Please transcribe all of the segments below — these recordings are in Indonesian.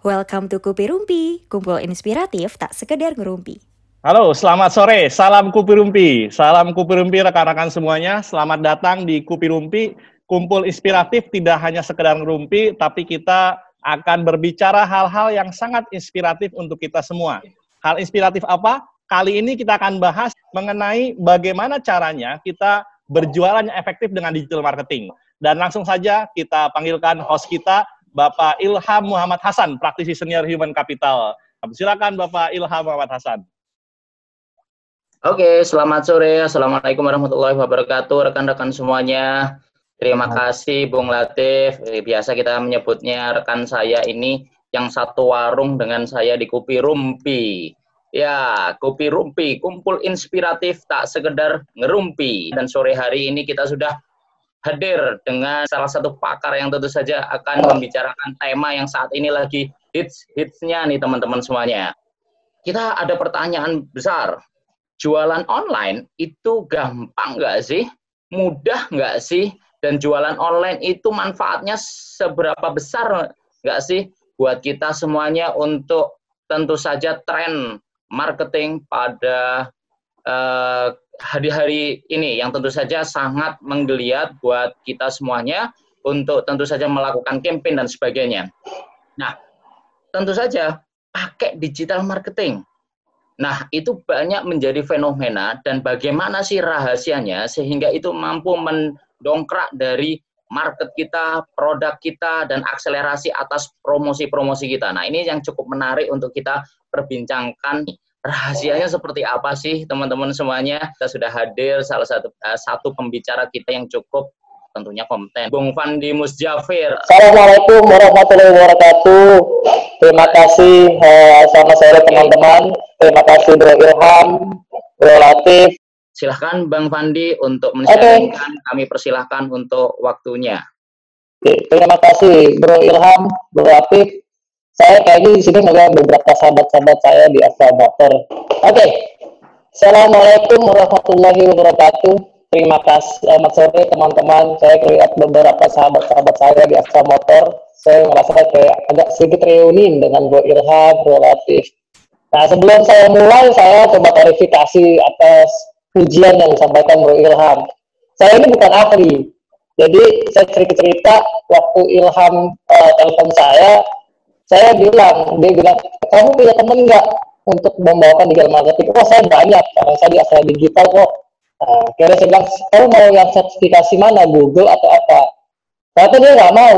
Welcome to Kupi Rumpi, kumpul inspiratif tak sekedar ngerumpi. Halo, selamat sore. Salam Kupi Rumpi. Salam Kupi Rumpi rekan-rekan semuanya. Selamat datang di Kupi Rumpi. Kumpul inspiratif tidak hanya sekedar ngerumpi, tapi kita akan berbicara hal-hal yang sangat inspiratif untuk kita semua. Hal inspiratif apa? Kali ini kita akan bahas mengenai bagaimana caranya kita berjualan yang efektif dengan digital marketing. Dan langsung saja kita panggilkan host kita, Bapak Ilham Muhammad Hasan, praktisi senior human capital. Silakan Bapak Ilham Muhammad Hasan. Oke, selamat sore. Assalamualaikum warahmatullahi wabarakatuh, rekan-rekan semuanya. Terima kasih, Bung Latif. Biasa kita menyebutnya rekan saya ini yang satu warung dengan saya di Kupi Rumpi. Ya, Kupi Rumpi, kumpul inspiratif tak sekedar ngerumpi. Dan sore hari ini kita sudah hadir dengan salah satu pakar yang tentu saja akan membicarakan tema yang saat ini lagi hits-hitsnya nih teman-teman semuanya. Kita ada pertanyaan besar. Jualan online itu gampang nggak sih? Mudah nggak sih? Dan jualan online itu manfaatnya seberapa besar nggak sih buat kita semuanya untuk tentu saja tren marketing pada hari-hari ini yang tentu saja sangat menggeliat buat kita semuanya untuk tentu saja melakukan campaign dan sebagainya. Nah, tentu saja pakai digital marketing. Nah, itu banyak menjadi fenomena dan bagaimana sih rahasianya sehingga itu mampu mendongkrak dari market kita, produk kita, dan akselerasi atas promosi-promosi kita. Nah, ini yang cukup menarik untuk kita perbincangkan. Rahasianya seperti apa sih teman-teman semuanya? Kita sudah hadir salah satu pembicara kita yang cukup tentunya kompeten, Bung Fandi Musjafir. Assalamualaikum warahmatullahi wabarakatuh. Terima kasih, selamat sore teman-teman. Terima kasih Bro Ilham, Bro Latif. Silahkan Bang Fandi untuk men-sharingkan, kami persilahkan untuk waktunya. Terima kasih Bro Ilham, Bro Latif. Saya kayaknya di sini melihat beberapa sahabat-sahabat saya di Astra Motor. Assalamualaikum warahmatullahi wabarakatuh. Terima kasih, selamat sore teman-teman. Saya lihat beberapa sahabat-sahabat saya di Astra Motor. Saya merasa kayak agak sedikit reuni dengan Bro Ilham, Bro Latif. Nah, sebelum saya mulai, saya coba klarifikasi atas pujian yang disampaikan Bro Ilham. Saya ini bukan ahli. Jadi, saya cerita waktu Ilham telepon saya bilang, dia bilang, kamu punya temen nggak untuk membawakan digital marketing? Oh, saya banyak, karena saya di Astra Digital kok. Kira saya bilang, kamu mau yang sertifikasi mana, Google atau apa? Ternyata dia nggak mau.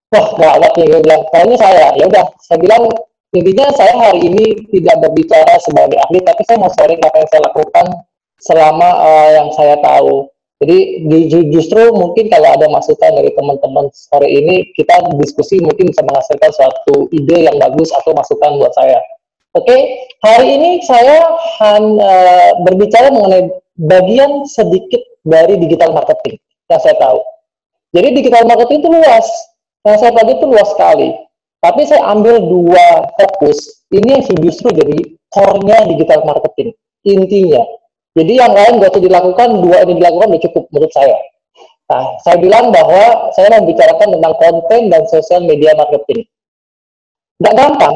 Wah, gawat nih, dia bilang, kayaknya saya. Ya udah, saya bilang, intinya saya hari ini tidak berbicara sebagai ahli, tapi saya mau sharing apa yang saya lakukan selama yang saya tahu. Jadi justru mungkin kalau ada masukan dari teman-teman sore ini, kita diskusi mungkin bisa menghasilkan suatu ide yang bagus atau masukan buat saya. Oke, hari ini saya berbicara mengenai bagian sedikit dari digital marketing yang saya tahu. Jadi digital marketing itu luas, yang saya tahu itu luas sekali. Tapi saya ambil dua fokus, ini yang justru jadi core-nya digital marketing, intinya. Jadi yang lain gak usah dilakukan, dua ini dilakukan udah cukup menurut saya. Nah, saya bilang bahwa saya membicarakan tentang konten dan sosial media marketing. Nggak gampang,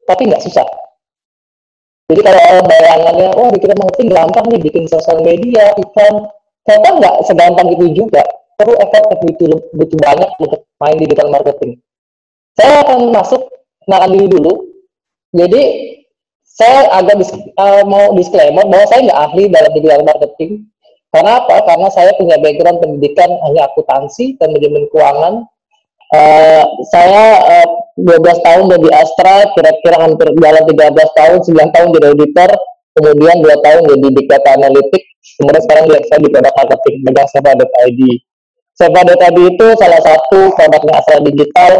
tapi nggak susah. Jadi kalau orang bayangannya, oh digital marketing gampang nih, bikin sosial media, iklan. Ternyata nggak segampang itu juga. Perlu effort butuh banyak untuk main digital marketing. Saya akan masuk, kenalan diri dulu. Jadi, saya agak mau disclaimer bahwa saya nggak ahli dalam digital marketing. Karena apa? Karena saya punya background pendidikan hanya akuntansi dan manajemen keuangan. Saya 12 tahun di Astra, kira-kira hampir jalan 13 tahun, 9 tahun jadi auditor, kemudian 2 tahun jadi big data analytics, kemudian sekarang saya di product marketing, megang Seva.id. Seva.id itu salah satu produknya Astra Digital,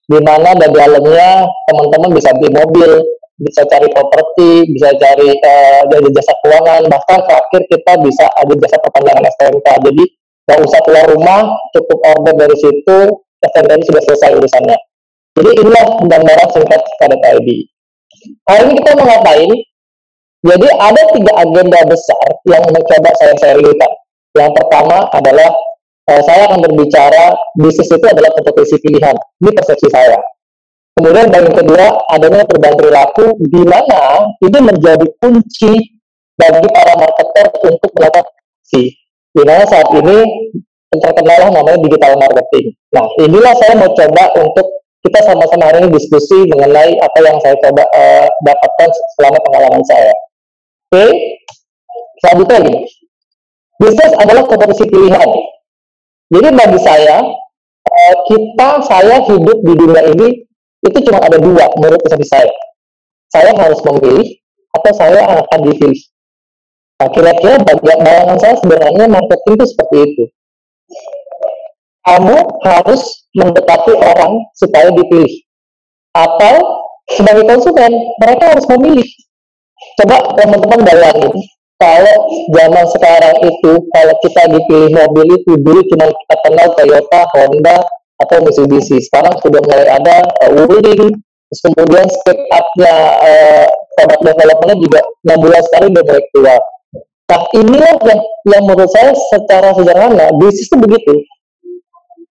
di mana di dalamnya teman-teman bisa beli mobil, bisa cari properti, bisa cari jasa keuangan, bahkan terakhir kita bisa ada jasa perpanjangan STNK. Jadi nggak usah keluar rumah, cukup order dari situ, STNK sudah selesai urusannya. Jadi inilah gambaran singkat Seva.id. Hari ini kita mau ngapain? Jadi ada 3 agenda besar yang mencoba saya sharingkan. Yang pertama adalah saya akan berbicara bisnis itu adalah kompetisi pilihan. Ini persepsi saya. Kemudian yang kedua, adanya perubahan perilaku, di mana ini menjadi kunci bagi para marketer untuk melakukan aksi. Di mana saat ini terkenal namanya digital marketing. Nah, inilah saya mau coba untuk kita sama-sama hari ini diskusi mengenai apa yang saya coba dapatkan selama pengalaman saya. Oke, selanjutnya gini. Bisnis adalah kompetisi pilihan. Jadi bagi saya hidup di dunia ini itu cuma ada dua menurut persepsi saya. Saya harus memilih atau saya akan dipilih. Nah, kira-kira bayangan saya sebenarnya marketing itu seperti itu. Kamu harus mendekati orang supaya dipilih. Atau sebagai konsumen, mereka harus memilih. Coba teman-teman bayangin, kalau zaman sekarang itu, kalau kita dipilih mobil itu, dulu cuma kita kenal Toyota, Honda, atau Mitsubishi. Sekarang sudah mulai ada Wuling, terus kemudian speed up-nya product development-nya juga 6 bulan sekali udah mulai keluar. Nah, inilah yang menurut saya secara sederhana, bisnis itu begitu.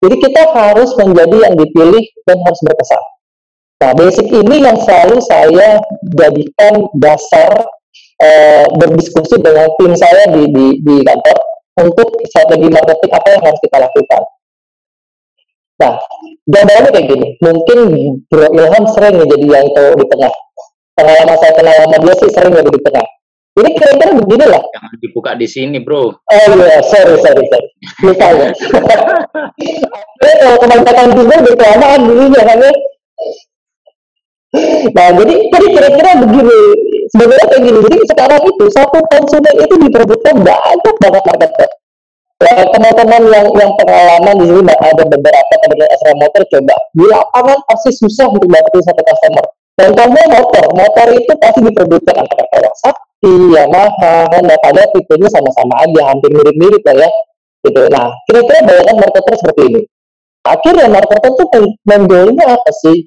Jadi kita harus menjadi yang dipilih dan harus berkesan. Nah, basic ini yang selalu saya jadikan dasar berdiskusi dengan tim saya di kantor untuk strategi marketing apa yang harus kita lakukan. Nah, gambarannya kayak gini. Mungkin Bro Ilham sering jadi yang itu di tengah. Pengalaman saya kenal sama dia sih sering jadi di tengah. Ini kira-kira begini lah. Jangan dibuka di sini, bro. Oh iya, sorry. Lupa ya. Kalau kebanyakan juga udah kelamaan dulunya kan ya. Nah, jadi kira-kira begini. Sebenarnya kayak gini. Jadi sekarang itu satu konsumen itu diperebutkan banyak banget marketer. Ya, teman-teman yang pengalaman di sini ada beberapa teman-teman SRA motor coba di lapangan pasti susah untuk dapetin satu customer. Dan contohnya motor itu pasti diperebutkan antara Kawasaki, Yamaha, Honda, pada tipenya sama-sama aja, hampir mirip-mirip lah ya. Gitu. Nah, kira-kira bayangan marketer seperti ini. Akhirnya marketer itu menjualnya apa sih?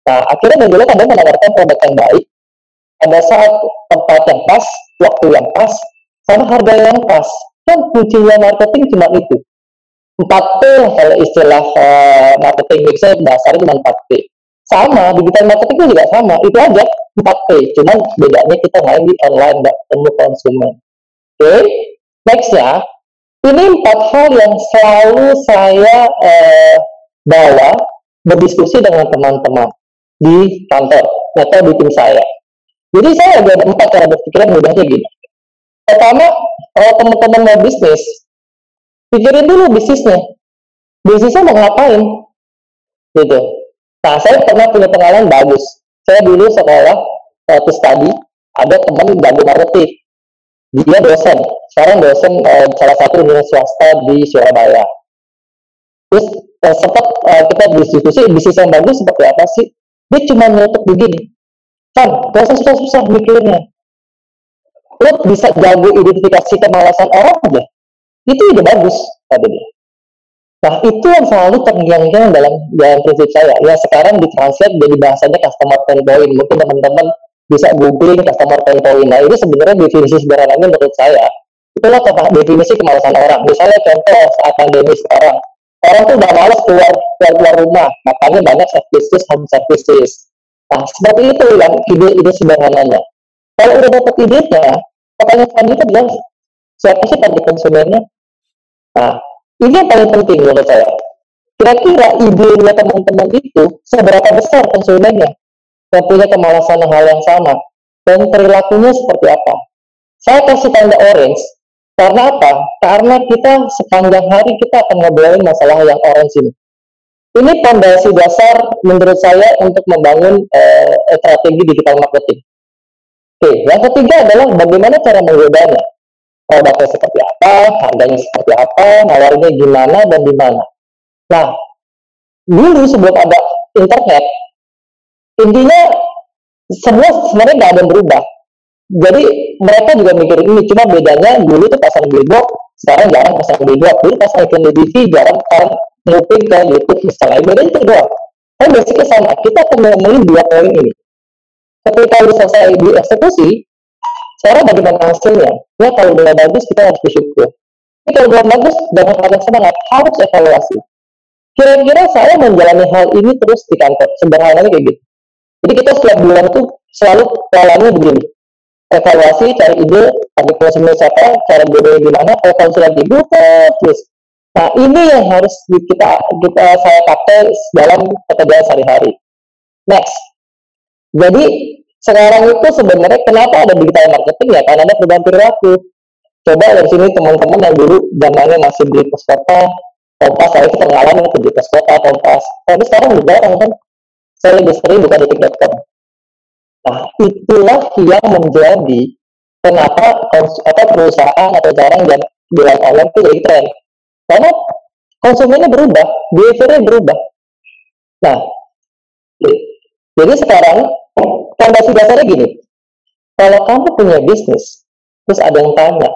Nah, akhirnya menjualnya kadang menawarkan produk yang baik, pada saat tempat yang pas, waktu yang pas, sama harga yang pas. Kan kuncinya marketing cuma itu. 4P kalau istilah marketing website dasarnya cuma 4P. Sama, digital marketing juga sama, itu aja 4P, cuman bedanya kita main di online, nggak ketemu konsumen. Oke, next ya. Ini 4 hal yang selalu saya bawa berdiskusi dengan teman-teman di kantor atau di tim saya. Jadi saya ada 4 cara berpikiran mudahnya gini. Pertama, kalau teman-teman mau bisnis, pikirin dulu bisnisnya. Bisnisnya mau ngapain? Gitu. Nah, saya pernah punya pengalaman bagus. Saya dulu sekolah study, ada teman jago marketing. Dia dosen. Sekarang dosen salah satu universitas swasta di Surabaya. Terus sempat kita diskusi bisnis yang bagus seperti apa sih? Dia cuma nyetok begini. Kan, gak usah susah-susah mikirnya. Lo bisa jago identifikasi kemalasan orang aja. Itu udah bagus, kata dia. Nah, itu yang selalu terngiang-ngiang dalam prinsip saya. Ya, sekarang ditranslate jadi bahasanya customer pain point. Mungkin teman-teman bisa googling customer pain point. Nah, ini sebenarnya definisi sederhananya menurut saya. Itulah definisi kemalasan orang. Misalnya contoh saat pandemi sekarang. Orang tuh udah malas keluar rumah. Makanya banyak services, home services. Nah, seperti itu yang ide sederhananya. Kalau udah dapat idenya, pertanyaan selanjutnya adalah siapa sih target konsumennya? Nah, ini yang paling penting menurut saya. Kira-kira idenya teman-teman itu seberapa besar konsumennya yang punya kemalasan hal yang sama dan perilakunya seperti apa? Saya kasih tanda orange karena apa? Karena kita sepanjang hari kita akan ngobrolin masalah yang orange ini. Ini fondasi dasar menurut saya untuk membangun strategi digital marketing. Oke, yang ketiga adalah bagaimana cara menggodanya. Produknya seperti apa, harganya seperti apa, nawarnya gimana dan di mana. Nah, dulu sebelum ada internet, intinya semua sebenarnya nggak ada yang berubah. Jadi mereka juga mikirin ini, cuma bedanya dulu tuh pasang billboard, sekarang jarang pasang billboard. Dulu pasang iklan di TV, jarang sekarang nguping ke YouTube misalnya. Bedanya itu doang. Tapi basicnya sama, kita akan ngomongin 2 poin ini. Ketika udah selesai dieksekusi, sekarang bagaimana hasilnya? Ya, kalau udah bagus, kita harus bersyukur. Tapi kalau belum bagus, dengan hal yang semangat, harus evaluasi. Kira-kira saya menjalani hal ini terus di kantor, sederhananya kayak gitu. Jadi kita setiap bulan tuh selalu polanya begini, evaluasi, cari ide, target konsumen siapa, cara bedanya gimana, evaluasi lagi, terus. Nah ini yang harus saya pakai dalam pekerjaan sehari-hari. Next, jadi sekarang itu sebenarnya kenapa ada digital marketing ya? Karena ada perubahan perilaku. Coba dari sini teman-teman yang dulu zamannya masih beli pos kota, Kompas, saya itu pengalaman ke beli pos kota, Kompas. Tapi sekarang juga kan, saya lebih sering buka detik.com. Nah itulah yang menjadi kenapa perusahaan atau orang yang jualan online itu jadi tren. Karena konsumennya berubah, behaviornya berubah. Nah, jadi sekarang fondasi dasarnya gini, kalau kamu punya bisnis, terus ada yang tanya,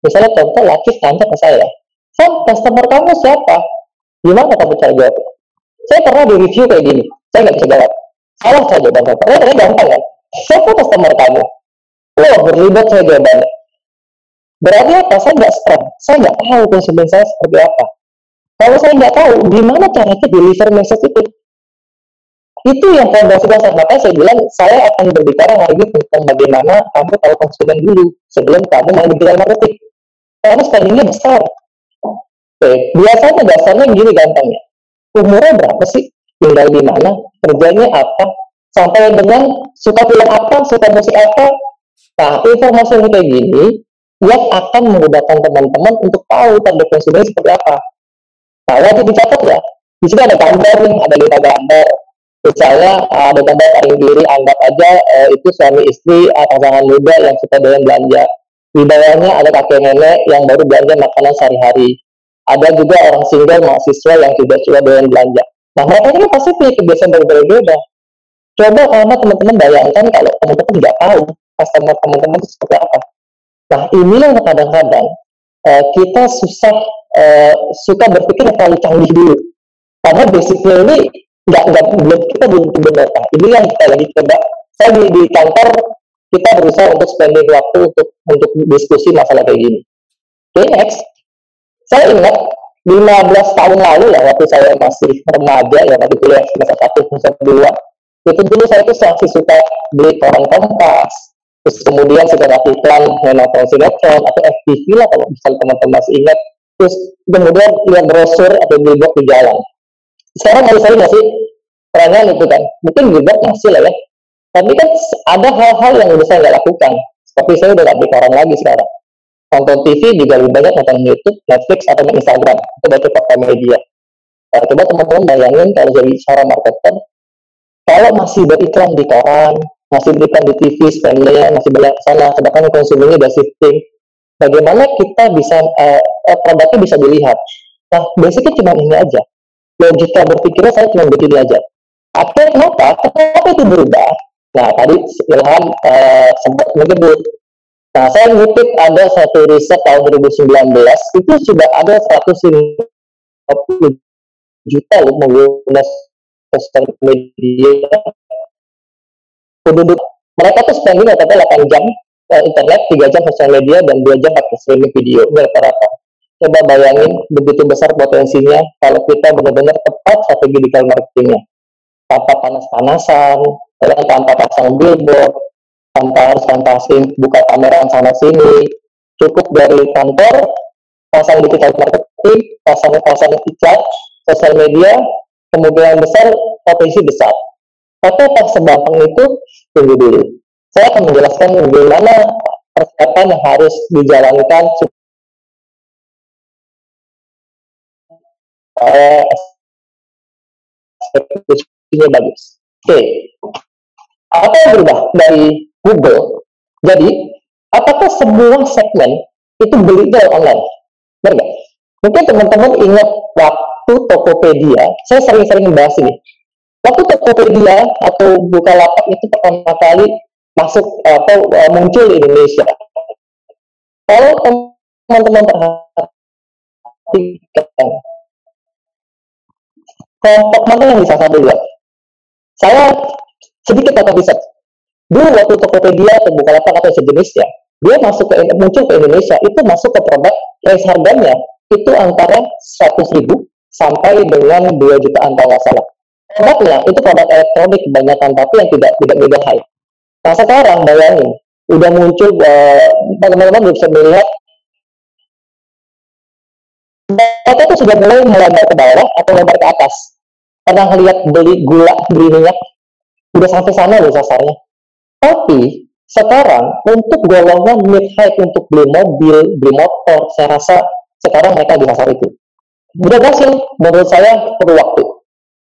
misalnya contoh Latif tanya ke saya, customer kamu siapa? Gimana kamu cara jawab? Saya pernah di review kayak gini, saya nggak bisa jawab. Salah saya jawabannya, ternyata gampang kan? Siapa customer kamu? Wah, berlibat saya jawabannya. Berarti apa? Saya nggak strong, saya nggak tahu konsumen saya seperti apa. Kalau saya nggak tahu, gimana caranya deliver message itu? Itu yang fondasi dasar. Makanya saya bilang, saya akan berbicara hari ini tentang bagaimana kamu tahu konsumen dulu sebelum kamu mau digital marketing. Karena spendingnya besar. Oke, biasanya dasarnya gini gampangnya. Umurnya berapa sih? Tinggal di mana? Kerjanya apa? Sampai dengan suka film apa? Suka musik apa? Nah, informasi yang kayak gini yang akan memudahkan teman-teman untuk tahu target konsumen seperti apa. Nah, wajib dicatat ya. Di sini ada gambar nih, ada 5 gambar. Misalnya ada gambar paling kiri, anggap aja itu suami istri, pasangan muda yang suka doyan belanja. Di bawahnya ada kakek nenek yang baru belanja makanan sehari-hari. Ada juga orang single mahasiswa yang sudah doyan belanja. Nah, mereka ini pasti punya kebiasaan berbeda-beda. Coba karena teman-teman bayangkan kalau teman-teman tidak tahu customer teman-teman itu seperti apa. Nah, inilah yang kadang-kadang kita suka berpikir terlalu canggih dulu. Karena basicnya ini kita belum benar. Ini yang kita lagi coba. Saya di kantor kita berusaha untuk spending waktu untuk diskusi masalah kayak gini. Oke, next. Saya ingat 15 tahun lalu ya, waktu saya masih remaja ya, waktu kuliah semester 1, semester 2. Itu dulu saya tuh masih suka beli koran Kompas. Terus kemudian suka iklan sinetron atau FTV lah kalau misalnya teman-teman masih ingat. Terus kemudian lihat brosur atau billboard di jalan. Sekarang masih sering nggak sih pertanyaan itu kan? Mungkin billboard masih lah ya. Tapi kan ada hal-hal yang udah saya nggak lakukan. Seperti saya udah nggak beli koran lagi sekarang. Nonton TV juga lebih banyak nonton YouTube, Netflix atau Instagram atau baca platform media. Nah, coba teman-teman bayangin kalau jadi seorang marketer, kalau masih beriklan di koran, masih beriklan di TV, spendingnya masih banyak sana, sedangkan konsumennya udah shifting. Bagaimana kita bisa produknya bisa dilihat? Nah, basicnya cuma ini aja. Logika berpikirnya saya cuma begini aja. Akhirnya kenapa itu berubah? Nah, tadi Ilham sempat menyebut. Nah, saya ngutip ada satu riset tahun 2019, itu sudah ada 150 juta loh pengguna sosial media. Penduduk mereka tuh spending rata-rata 8 jam internet, 3 jam sosial media, dan 2 jam pakai streaming video. Ini rata-rata. Coba bayangin begitu besar potensinya kalau kita benar-benar tepat strategi digital marketingnya. Tanpa panas-panasan, tanpa pasang billboard, tanpa harus fantasin buka pameran sana sini, cukup dari kantor, pasang digital marketing, pasang iklan, sosial media, kemungkinan besar potensi besar. Tapi pas segampang itu, tunggu dulu. Saya akan menjelaskan bagaimana persiapan yang harus dijalankan supaya eksekusinya bagus. Oke. Apa yang berubah dari Google? Jadi, apakah semua segmen itu beli dari online? Benar nggak? Mungkin teman-teman ingat waktu Tokopedia, saya sering-sering membahas ini. Waktu Tokopedia atau Bukalapak itu pertama kali masuk atau muncul di Indonesia. Kalau teman-teman perhatikan, kelompok mana yang bisa dulu? Saya sedikit akan riset. Dulu waktu Tokopedia atau Bukalapak atau sejenisnya, dia muncul ke Indonesia, itu masuk ke produk, price harganya itu antara 100.000 sampai dengan 2 jutaan kalau nggak salah. Produknya itu produk elektronik kebanyakan, tapi yang tidak mega high. Nah sekarang bayangin, udah muncul, teman-teman bisa melihat mereka tuh sudah mulai melebar ke bawah atau melebar ke atas. Pernah lihat beli gula, beli minyak, udah sampai sana loh sasarnya. Tapi sekarang untuk golongan mid high, untuk beli mobil, beli motor, saya rasa sekarang mereka di pasar itu udah berhasil. Menurut saya perlu waktu.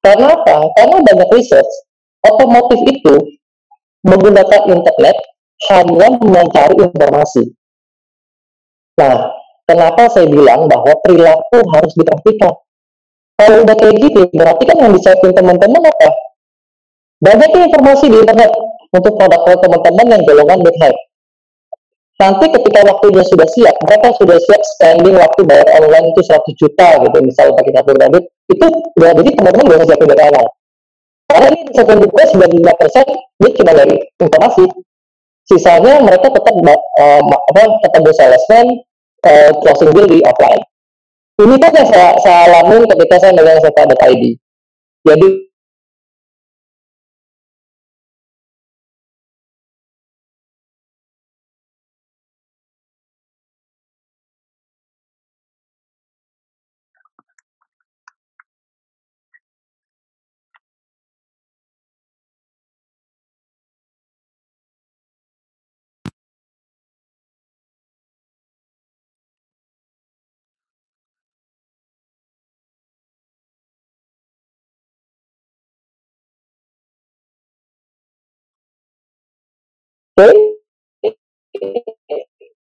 Karena apa? Karena banyak research otomotif itu menggunakan internet hanya mencari informasi. Nah, kenapa saya bilang bahwa perilaku harus diperhatikan? Kalau udah kayak gini, berarti kan yang disiapin teman-teman apa? Banyaknya informasi di internet untuk produk-produk teman-teman yang golongan mid high. Nanti ketika waktunya sudah siap, mereka sudah siap spending waktu bayar online itu 100 juta gitu, misalnya pakai kartu kredit, itu udah, jadi teman-teman udah siapin dari awal. Karena ini saya buka 95% dia cuma dari informasi. Sisanya mereka tetap ketemu salesman, closing deal di offline. Ini kan yang saya alami ketika saya megang Sefa.id. Jadi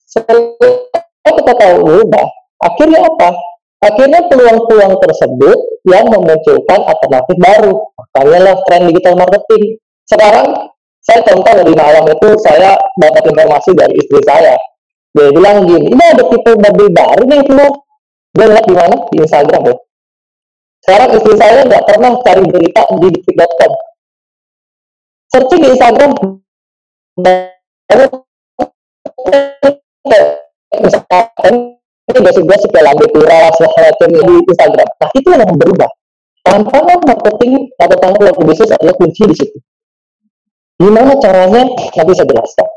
setelah kita tahu berubah, akhirnya apa? Akhirnya peluang-peluang tersebut yang memunculkan alternatif baru. Makanya lah tren digital marketing. Sekarang saya contoh dari malam itu saya dapat informasi dari istri saya. Dia bilang gini, ini ada tipe mobil baru nih keluar. Dia lihat di mana? Di Instagram ya. Sekarang istri saya nggak pernah cari berita di detik.com. Searching di Instagram, misalkan ini gosip-gosip ya, lambe tura segala macam di Instagram. Nah itu yang berubah. Tantangan marketing atau tantangan bisnis adalah kunci di situ. Gimana caranya? Nanti saya jelaskan.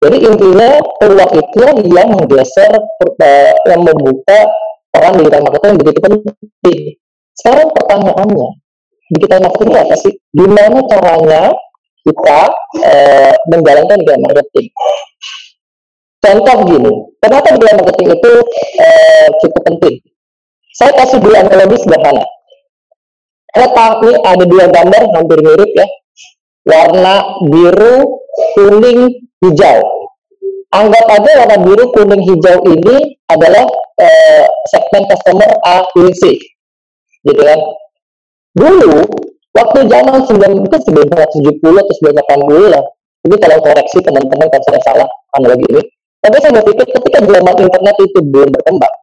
Jadi intinya peluang itu yang menggeser, yang membuka peran digital marketing begitu penting. Sekarang pertanyaannya, digital marketing itu apa sih? Gimana caranya kita menjalankan digital marketing? Contoh gini, kenapa digital marketing itu cukup penting? Saya kasih dua analogi sederhana. Ini ada dua gambar hampir mirip ya, warna biru, kuning, hijau. Anggap aja warna biru, kuning, hijau ini adalah segmen customer A, B, C, gitu kan? Dulu, waktu zaman 1970 atau 1980 lah, ini kalau koreksi teman-teman kalau saya salah analogi ini. Tapi saya berpikir ketika zaman internet itu belum berkembang,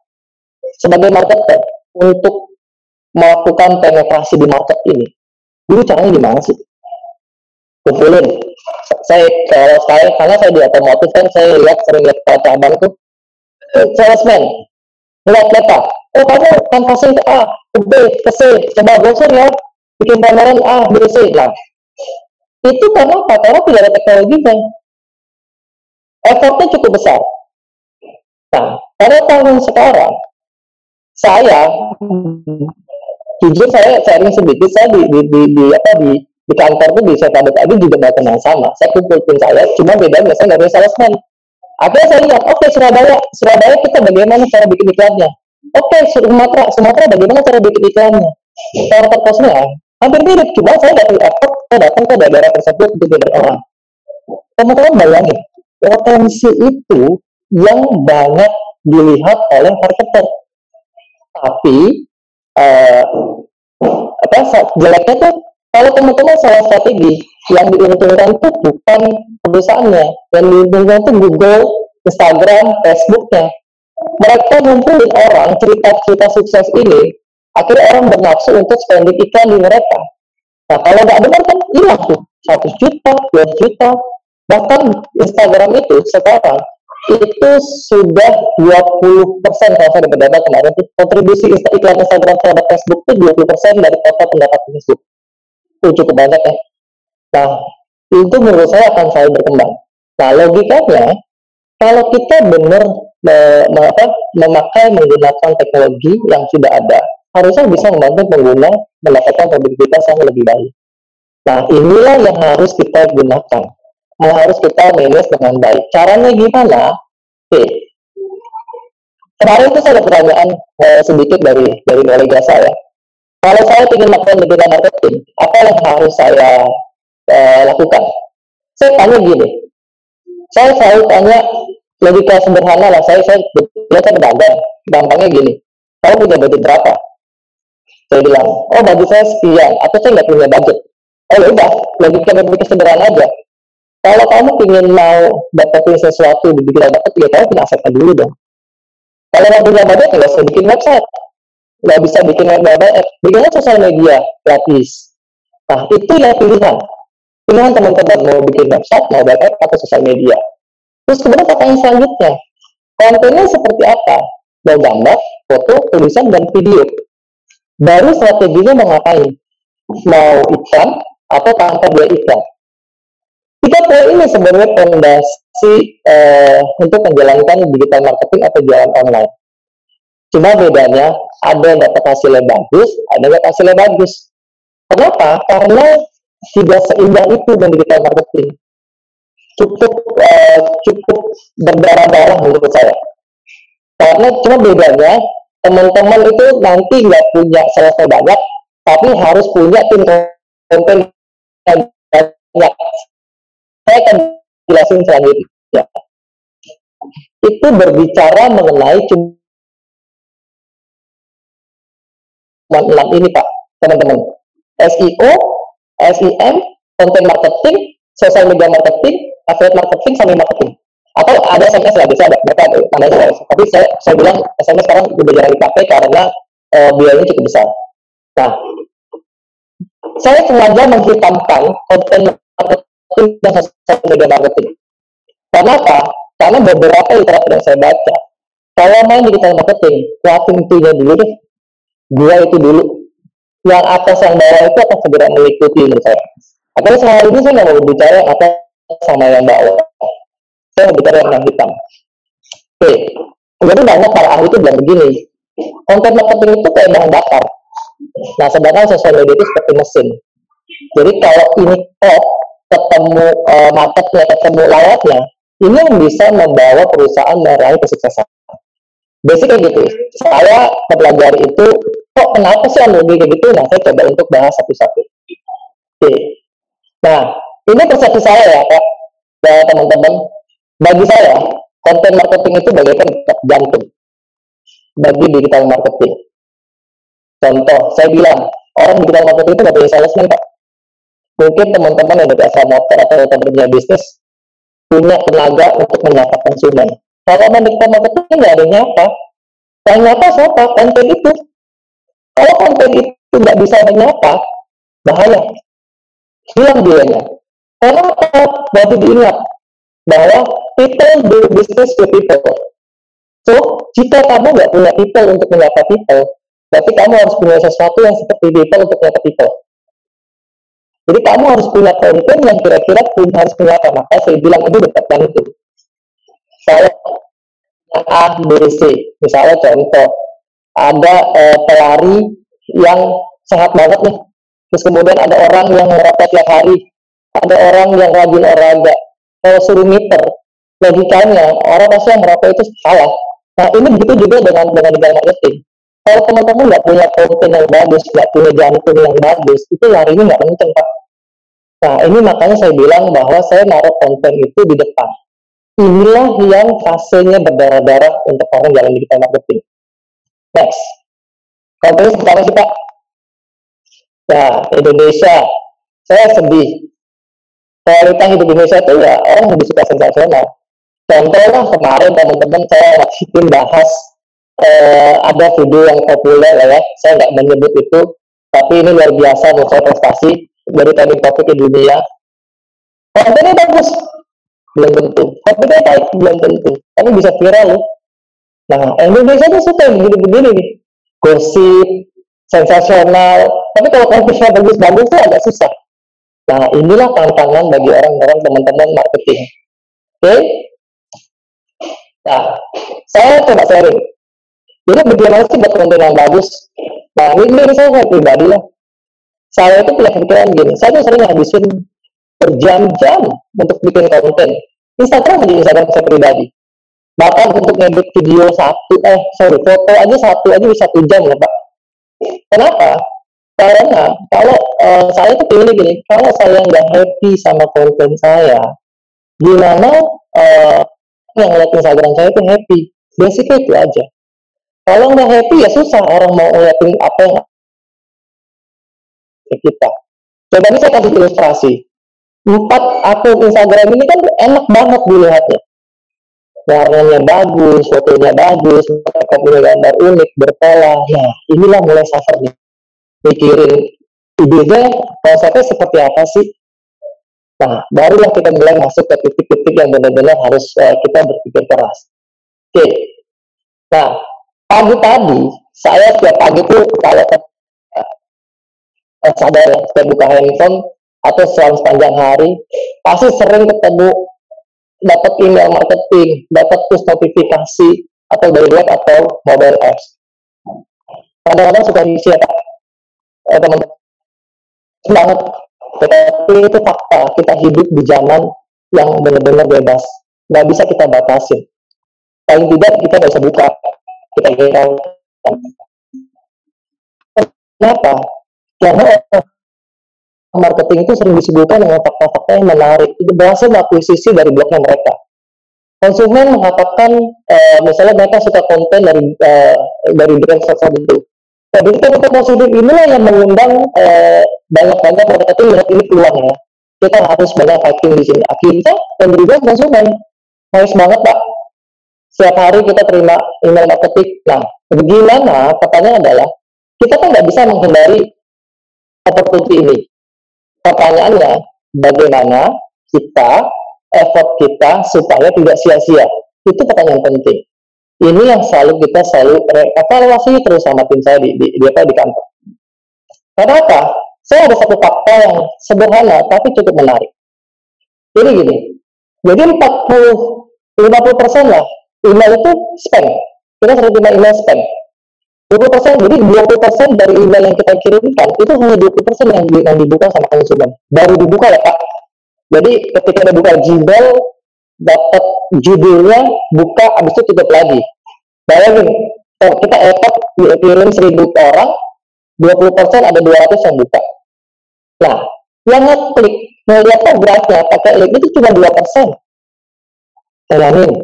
sebagai marketer untuk melakukan penetrasi di market ini, dulu caranya gimana sih? Kumpulin. Karena saya di otomotif kan, saya sering lihat cabang tuh salesman ngeliat data. Oh kamu kanvasin ke A, ke B, ke C, coba browser ya, bikin pameran A, B, C. Nah, itu karena apa? Karena tidak ada teknologinya. Effortnya cukup besar. Nah, pada tahun sekarang, saya jujur saya sharing sedikit, saya di kantor tuh di Sefa.id juga melakukan yang sama. Saya kumpul tim saya, cuma bedanya saya nggak punya salesman. Akhirnya saya lihat, oke, Surabaya kita bagaimana cara bikin iklannya? Oke, Sumatera bagaimana cara bikin iklannya? Target cost-nya hampir mirip, cuma saya nggak punya effort, saya datang ke daerah tersebut untuk beberapa orang. Teman-teman bayangin, potensi itu yang banyak dilihat oleh marketer. Tapi jeleknya tuh kalau teman-teman salah strategi, yang diuntungkan itu bukan perusahaannya, yang diuntungkan itu Google, Instagram, Facebooknya. Mereka ngumpulin orang cerita-cerita sukses ini, akhirnya orang bernafsu untuk spending iklan di mereka. Nah kalau nggak benar kan hilang tuh 100 juta, 2 juta, bahkan Instagram itu sekarang itu sudah 20% kalau saya dapat data kemarin itu kontribusi iklan Instagram terhadap Facebook itu 20% dari total pendapatan Facebook. Itu cukup banyak ya. Nah, itu menurut saya akan selalu berkembang. Nah, logikanya kalau kita benar menggunakan teknologi yang sudah ada, harusnya bisa membantu pengguna mendapatkan produktivitas yang lebih baik. Nah, inilah yang harus kita gunakan, yang harus kita manage dengan baik. Caranya gimana? Oke. Kemarin itu saya ada pertanyaan sedikit dari kolega saya. Kalau saya ingin melakukan digital marketing, apa yang harus saya lakukan? Saya tanya gini. Saya selalu tanya logika sederhana lah. Saya pedagang. Gampangnya gini. Kamu punya budget berapa? Saya bilang, oh budget saya sekian. Atau saya nggak punya budget. Oh ya udah, logika sederhana aja. Kalau kamu ingin mau dapetin sesuatu di digital marketing, ya kamu punya asetnya dulu dong. Kalau nggak punya budget, nggak usah bikin website. Nggak bisa bikin website, bikinnya sosial media gratis. Nah, itu yang pilihan teman-teman mau bikin website, mau website atau sosial media. Terus kemudian pertanyaan selanjutnya, kontennya seperti apa? Mau gambar, foto, tulisan, dan video. Baru strateginya mau ngapain? Mau iklan atau tanpa dia iklan? 3 poin ini sebenarnya fondasi untuk menjalankan digital marketing atau jualan online. Cuma bedanya, ada yang dapat hasilnya bagus, ada yang dapat hasilnya bagus. Kenapa? Karena tidak seindah itu dengan digital marketing. Cukup berdarah-darah menurut saya. Karena cuma bedanya, teman-teman itu nanti nggak punya selesai banyak, tapi harus punya tim konten yang banyak. Saya akan jelasin selanjutnya. Itu berbicara mengenai cuma 6 ini Pak, teman-teman. SEO, SEM, content marketing, social media marketing, affiliate marketing, sama marketing. Atau ada SMS lah, bisa ada, mereka namanya SMS. Tapi saya bilang SMS sekarang udah jarang dipakai karena biayanya cukup besar. Nah, saya sengaja menghitamkan konten marketing dan social media marketing. Karena apa? Karena beberapa literatur yang saya baca, kalau main digital marketing, creating itu-nya dulu deh. 2 itu dulu. Yang atas yang bawah itu akan segera mengikuti menurut saya. Akhirnya sehari ini saya nggak mau bicara yang atas sama yang bawah. Saya mau bicara yang hitam. Oke. Jadi banyak para ahli itu bilang begini, konten marketing itu kayak bahan bakar. Nah, sedangkan sosial media itu seperti mesin. Jadi kalau ini top, ketemu marketnya, ketemu layarnya, ini yang bisa membawa perusahaan meraih kesuksesan. Basicnya gitu. Saya mempelajari itu, kok kenapa sih analogi kayak gitu? Nah, saya coba untuk bahas satu-satu. Oke. Nah, ini persepsi saya ya, Pak, ya teman-teman. Bagi saya, konten marketing itu bagaikan jantung bagi digital marketing. Contoh, saya bilang, orang digital marketing itu nggak punya salesman, Pak. Mungkin teman-teman yang berasal motor atau punya bisnis punya tenaga untuk menyapa konsumen. Kalau digital marketing nggak ada nyapa. Yang nyapa siapa? Konten itu. Kalau konten itu nggak bisa menyapa, bahaya. Hilang biayanya. Karena wajib diingat bahwa people do business with people. So, jika kamu nggak punya people untuk menyapa people, berarti kamu harus punya sesuatu yang seperti people untuk menyapa people. Jadi kamu harus punya konten yang kira-kira harus punya apa? Maka saya bilang itu dekatkan itu. Saya A, B, C. Misalnya contoh, ada pelari yang sehat banget nih. Terus kemudian ada orang yang merokok tiap hari. Ada orang yang rajin olahraga. Kalau suruh meter, logikanya orang pasti yang merokok itu salah. Nah, ini begitu juga dengan digital marketing. Kalau teman-teman nggak punya konten yang bagus, nggak punya jantung yang bagus, itu larinya nggak kenceng, Pak. Nah, ini makanya saya bilang bahwa saya naruh konten itu di depan. Inilah yang fasenya berdarah-darah untuk orang jalan digital marketing. Next. Kontennya seperti apa sih, Pak? Nah, Indonesia. Saya sedih. Kualitas hidup Indonesia itu ya orang lebih suka sensasional. Contohnya kemarin teman-teman saya waktu bahas ada video yang populer ya, saya nggak menyebut itu, tapi ini luar biasa menurut saya prestasi dari trending topik di dunia. Kontennya bagus, belum tentu. Kopinya baik, belum tentu. Tapi bisa viral loh. Nah, Indonesia tuh suka yang begini-begini nih. Gosip, sensasional. Tapi kalau kontennya bagus-bagus tuh agak susah. Nah, inilah tantangan bagi orang-orang teman-teman marketing. Oke? Nah, saya coba sharing. Jadi bagaimana sih buat konten yang bagus? Nah, ini saya pribadi lah. Saya itu punya pikiran gini. Saya tuh sering habisin berjam-jam untuk bikin konten. Instagram saya pribadi. Bahkan untuk ngedit video foto aja satu aja bisa 1 jam ya Pak. Kenapa? Karena kalau saya tuh pilih gini, kalau saya nggak happy sama konten saya, gimana yang ngeliat Instagram saya itu happy? Basicnya itu aja. Kalau nggak happy ya susah orang mau ngeliatin apa yang kita. Coba ini saya kasih ilustrasi. 4 akun Instagram ini kan enak banget dilihatnya. Warnanya bagus, fotonya bagus, mereka punya gambar unik, berpola. Nah, inilah mulai suffer nih. Mikirin idenya, konsepnya seperti apa sih? Nah, barulah kita mulai masuk ke titik-titik yang benar-benar harus kita berpikir keras. Oke. Nah, pagi tadi, saya setiap pagi tuh kalau sadar ya, saya buka handphone atau sepanjang hari, pasti sering ketemu dapat email marketing, dapat push notifikasi atau dari web atau mobile apps. Kadang-kadang suka isi ya Pak, teman-teman banget. Tetapi itu fakta, kita hidup di zaman yang benar-benar bebas, nggak bisa kita batasin. Paling tidak kita nggak bisa buka, kita hiraukan. Kenapa? Karena marketing itu sering disebutkan dengan fakta-fakta yang menarik. Itu berhasil mengakuisisi dari blognya mereka. Konsumen mengatakan, misalnya mereka suka konten dari brand tertentu. Nah, jadi konten positif inilah yang mengundang banyak-banyak marketing melihat ini peluangnya. Kita harus banyak fighting di sini. Akhirnya yang berubah konsumen. Harus banget Pak. Setiap hari kita terima email marketing. Nah, bagaimana? Pertanyaan adalah, kita kan nggak bisa menghindari opportunity ini. Pertanyaannya, bagaimana effort kita supaya tidak sia-sia? Itu pertanyaan penting. Ini yang kita selalu evaluasi terus sama tim saya di kantor. Karena apa? Saya ada satu fakta yang sederhana tapi cukup menarik. Jadi gini, jadi 50% lah email itu spam. Kita sering terima email spam. 20%, jadi 20% dari email yang kita kirimkan itu hanya 20% yang dibuka sama konsumen. Baru dibuka ya Pak. Jadi ketika ada buka Gmail, dapat judulnya, buka, habis itu tutup lagi. Bayangin, kalau kita effort kirim 1.000 orang, 20% ada 200 yang buka. Nah, yang ngeklik, ngeliatnya beratnya pakai link itu cuma 2%. Bayangin,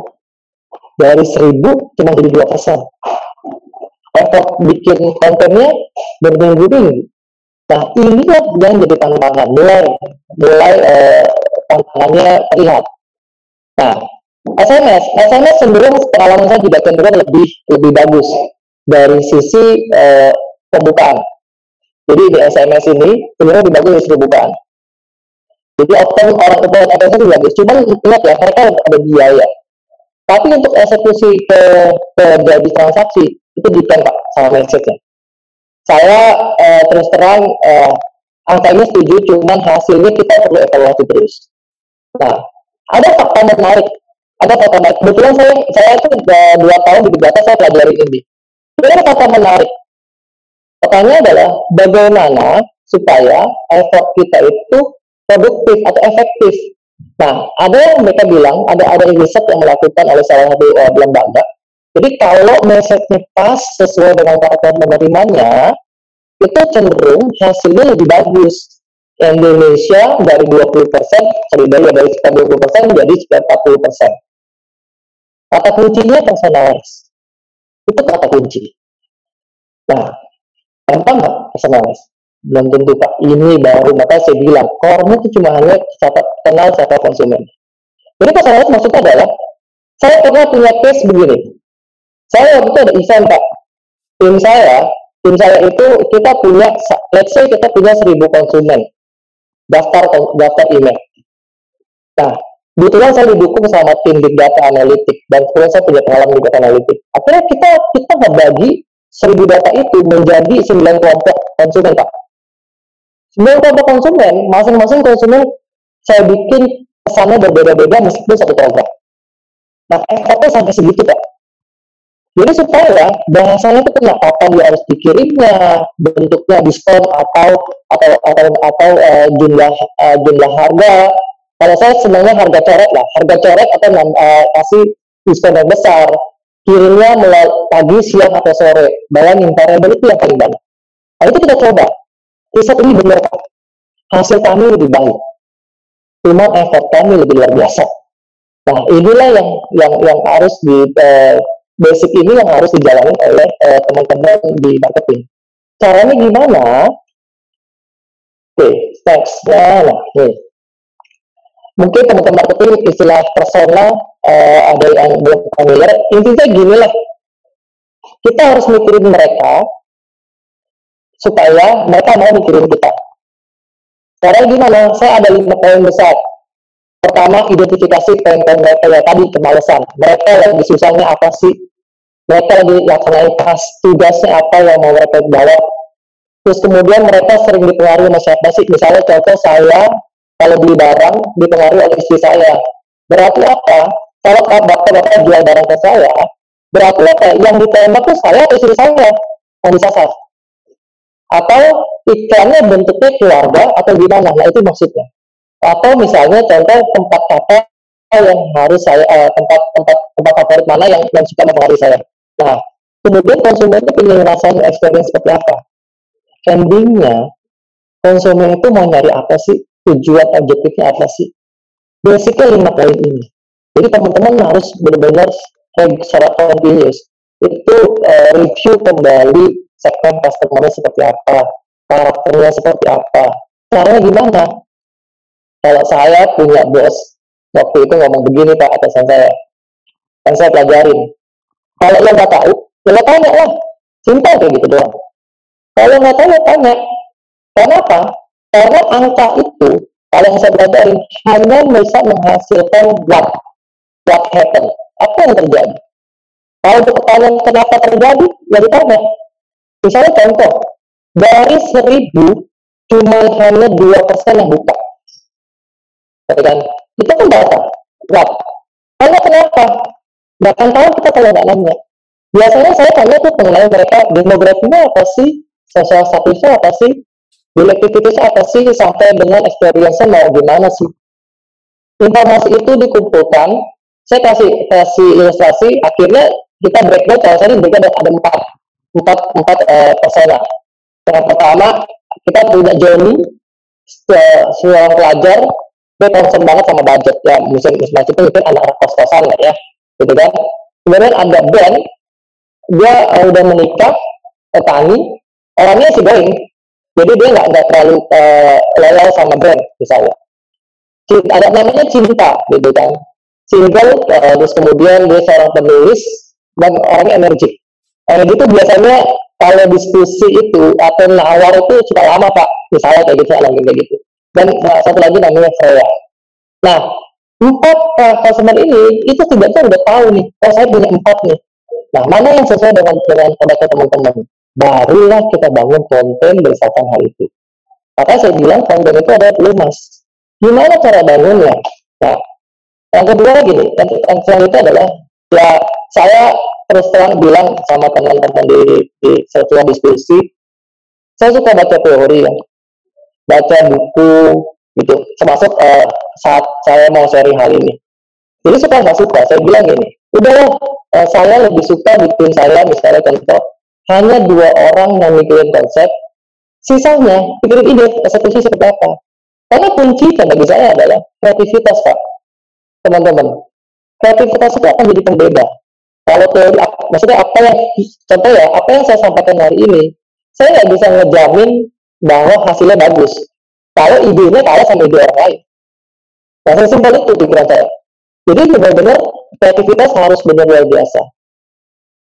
dari 1.000 cuma jadi 2%. Effort bikin kontennya berminggu-minggu. Nah, inilah yang jadi tantangan. Mulai tantangannya terlihat. Nah, SMS cenderung pengalaman saya juga cenderung lebih bagus dari sisi pembukaan. Jadi di SMS ini cenderung lebih bagus dari sisi pembukaan. Jadi orang SMS itu bagus. Cuma ingat ya, mereka ada biaya. Tapi untuk eksekusi ke jadi transaksi itu depend Pak sama message-nya. Saya terus terang angkanya setuju, cuman hasilnya kita perlu evaluasi terus. Nah, ada fakta menarik. Kebetulan saya itu 2 tahun di data saya pelajari ini. Ada fakta menarik. Pertanyaannya adalah bagaimana supaya effort kita itu produktif atau efektif. Nah, ada yang mereka bilang, ada riset yang melakukan oleh salah satu lembaga. Jadi kalau message-nya pas sesuai dengan karakter penerimanya, itu cenderung hasilnya lebih bagus. Indonesia dari 20%, dari sekitar 20% menjadi sekitar 40%. Kata kuncinya personalize. Itu kata kunci. Nah, gampang nggak personalize? Belum tentu Pak. Ini baru, maka saya bilang, core-nya itu cuma hanya kenal siapa konsumen. Jadi personalize maksudnya adalah, saya pernah punya case begini. Saya waktu itu ada event Pak. Tim saya itu kita punya, let's say kita punya 1.000 konsumen daftar email. Nah, Kebetulan saya didukung sama tim Big Data Analytics dan kebetulan saya punya pengalaman di Data Analytics. Akhirnya kita membagi 1000 data itu menjadi 9 kelompok konsumen, Pak. 9 kelompok konsumen, masing-masing konsumen saya bikin pesannya berbeda-beda meskipun satu program. Nah, effortnya sampai segitu, Pak. Jadi supaya bahasanya itu kena kapan dia harus dikirimnya, bentuknya diskon atau jumlah harga. Kalau saya sebenarnya harga coret lah, harga coret atau kasih diskon yang besar, kirimnya mulai pagi, siang atau sore. Bayangin variabel itu yang paling banyak. Nah, itu kita coba. Riset ini benar, Pak. Hasil kami lebih baik. Cuma effort kami lebih luar biasa. Nah, inilah yang harus basic ini yang harus dijalani oleh teman-teman di marketing. Caranya gimana? Oke, next. Nah, nih. Mungkin teman-teman marketing istilah persona ada yang belum familiar. Intinya gini lah. Kita harus mikirin mereka supaya mereka mau mikirin kita. Caranya gimana? Saya ada 5 poin besar. Pertama, identifikasi poin-poin mereka yang tadi kemalasan. Mereka lagi susahnya apa sih? Mereka lagi laksanain tugasnya apa yang mau mereka bawa. Terus kemudian mereka sering dipengaruhi sama siapa sih? Misalnya contoh saya kalau beli barang dipengaruhi oleh istri saya. Berarti apa? Kalau bapak jual barang ke saya, berarti apa? Yang ditembak itu saya atau istri saya yang disasar. Atau iklannya bentuknya keluarga atau gimana? Nah, itu maksudnya. Atau misalnya contoh tempat apa yang harus saya tempat favorit mana yang suka mempengaruhi saya. Nah, kemudian konsumen itu punya ngerasain experience seperti apa? Endingnya konsumen itu mau nyari apa sih? Tujuan objektifnya apa sih? Basicnya 5 poin ini. Jadi teman-teman harus benar-benar secara continuous itu review kembali segmen customer-nya seperti apa, karakternya seperti apa. Caranya gimana? Kalau saya punya bos, waktu itu ngomong begini Pak atasan saya, yang saya pelajarin. Kalau lo nggak tahu, ya tanya lah. Simpel kayak gitu doang. Kalau nggak tahu, tanya. Kenapa? Karena angka itu, kalau yang saya pelajarin, hanya bisa menghasilkan what happened. Apa yang terjadi? Kalau untuk pertanyaan kenapa terjadi, ya ditanya. Misalnya contoh, dari 1000, cuma hanya 2% yang buka. Dan itu kan data. Tanya kenapa? Nggak akan tahu kita kalau nggak nanya. Biasanya saya tanya tuh mengenai mereka demografinya apa sih, social statusnya apa sih, aktivitasnya apa sih, sampai dengan experience-nya mau gimana sih. Informasi itu dikumpulkan, saya kasih ilustrasi, akhirnya kita breakdown, kalau saya ini breakdown ada empat persona. Yang pertama, kita punya Johnny, seorang pelajar, dia concern banget sama budget ya, misalnya itu mungkin anak kos-kosan lah ya, gitu kan. Kemudian ada Ben, dia udah menikah, petani, orangnya sih going, jadi dia nggak terlalu loyal sama Ben misalnya. Ada namanya cinta, gitu kan, single, terus kemudian dia seorang penulis dan orangnya energik. Energi itu biasanya kalau diskusi itu atau nawar itu suka lama Pak, misalnya kayak gitu, kayak gitu. Dan satu lagi namanya Freya. Nah, 4 customer ini itu tidaknya udah tahu nih, oh saya punya 4 nih. Nah, mana yang sesuai dengan produk teman-teman? Barulah kita bangun konten berdasarkan hal itu. Maka saya bilang konten itu ada pelumas. Gimana cara bangunnya? Nah, yang kedua gini, yang selanjutnya adalah ya saya terus terang bilang sama teman-teman di setelah diskusi, saya suka baca teori ya, baca buku gitu, termasuk saat saya mau sharing hal ini. Jadi suka nggak suka, saya bilang gini, udahlah, saya lebih suka di tim saya misalnya contoh hanya 2 orang yang mikirin konsep, sisanya pikirin ide, eksekusi seperti apa. Karena kuncinya bagi saya adalah kreativitas Pak, teman-teman. Kreativitas itu akan jadi pembeda. Kalau teori, maksudnya apa yang, contoh ya, apa yang saya sampaikan hari ini, saya nggak bisa ngejamin bahwa hasilnya bagus. Kalau idenya kalah sama ide orang lain. Nah, sesimpel itu pikiran saya. Jadi benar-benar kreativitas harus benar luar biasa.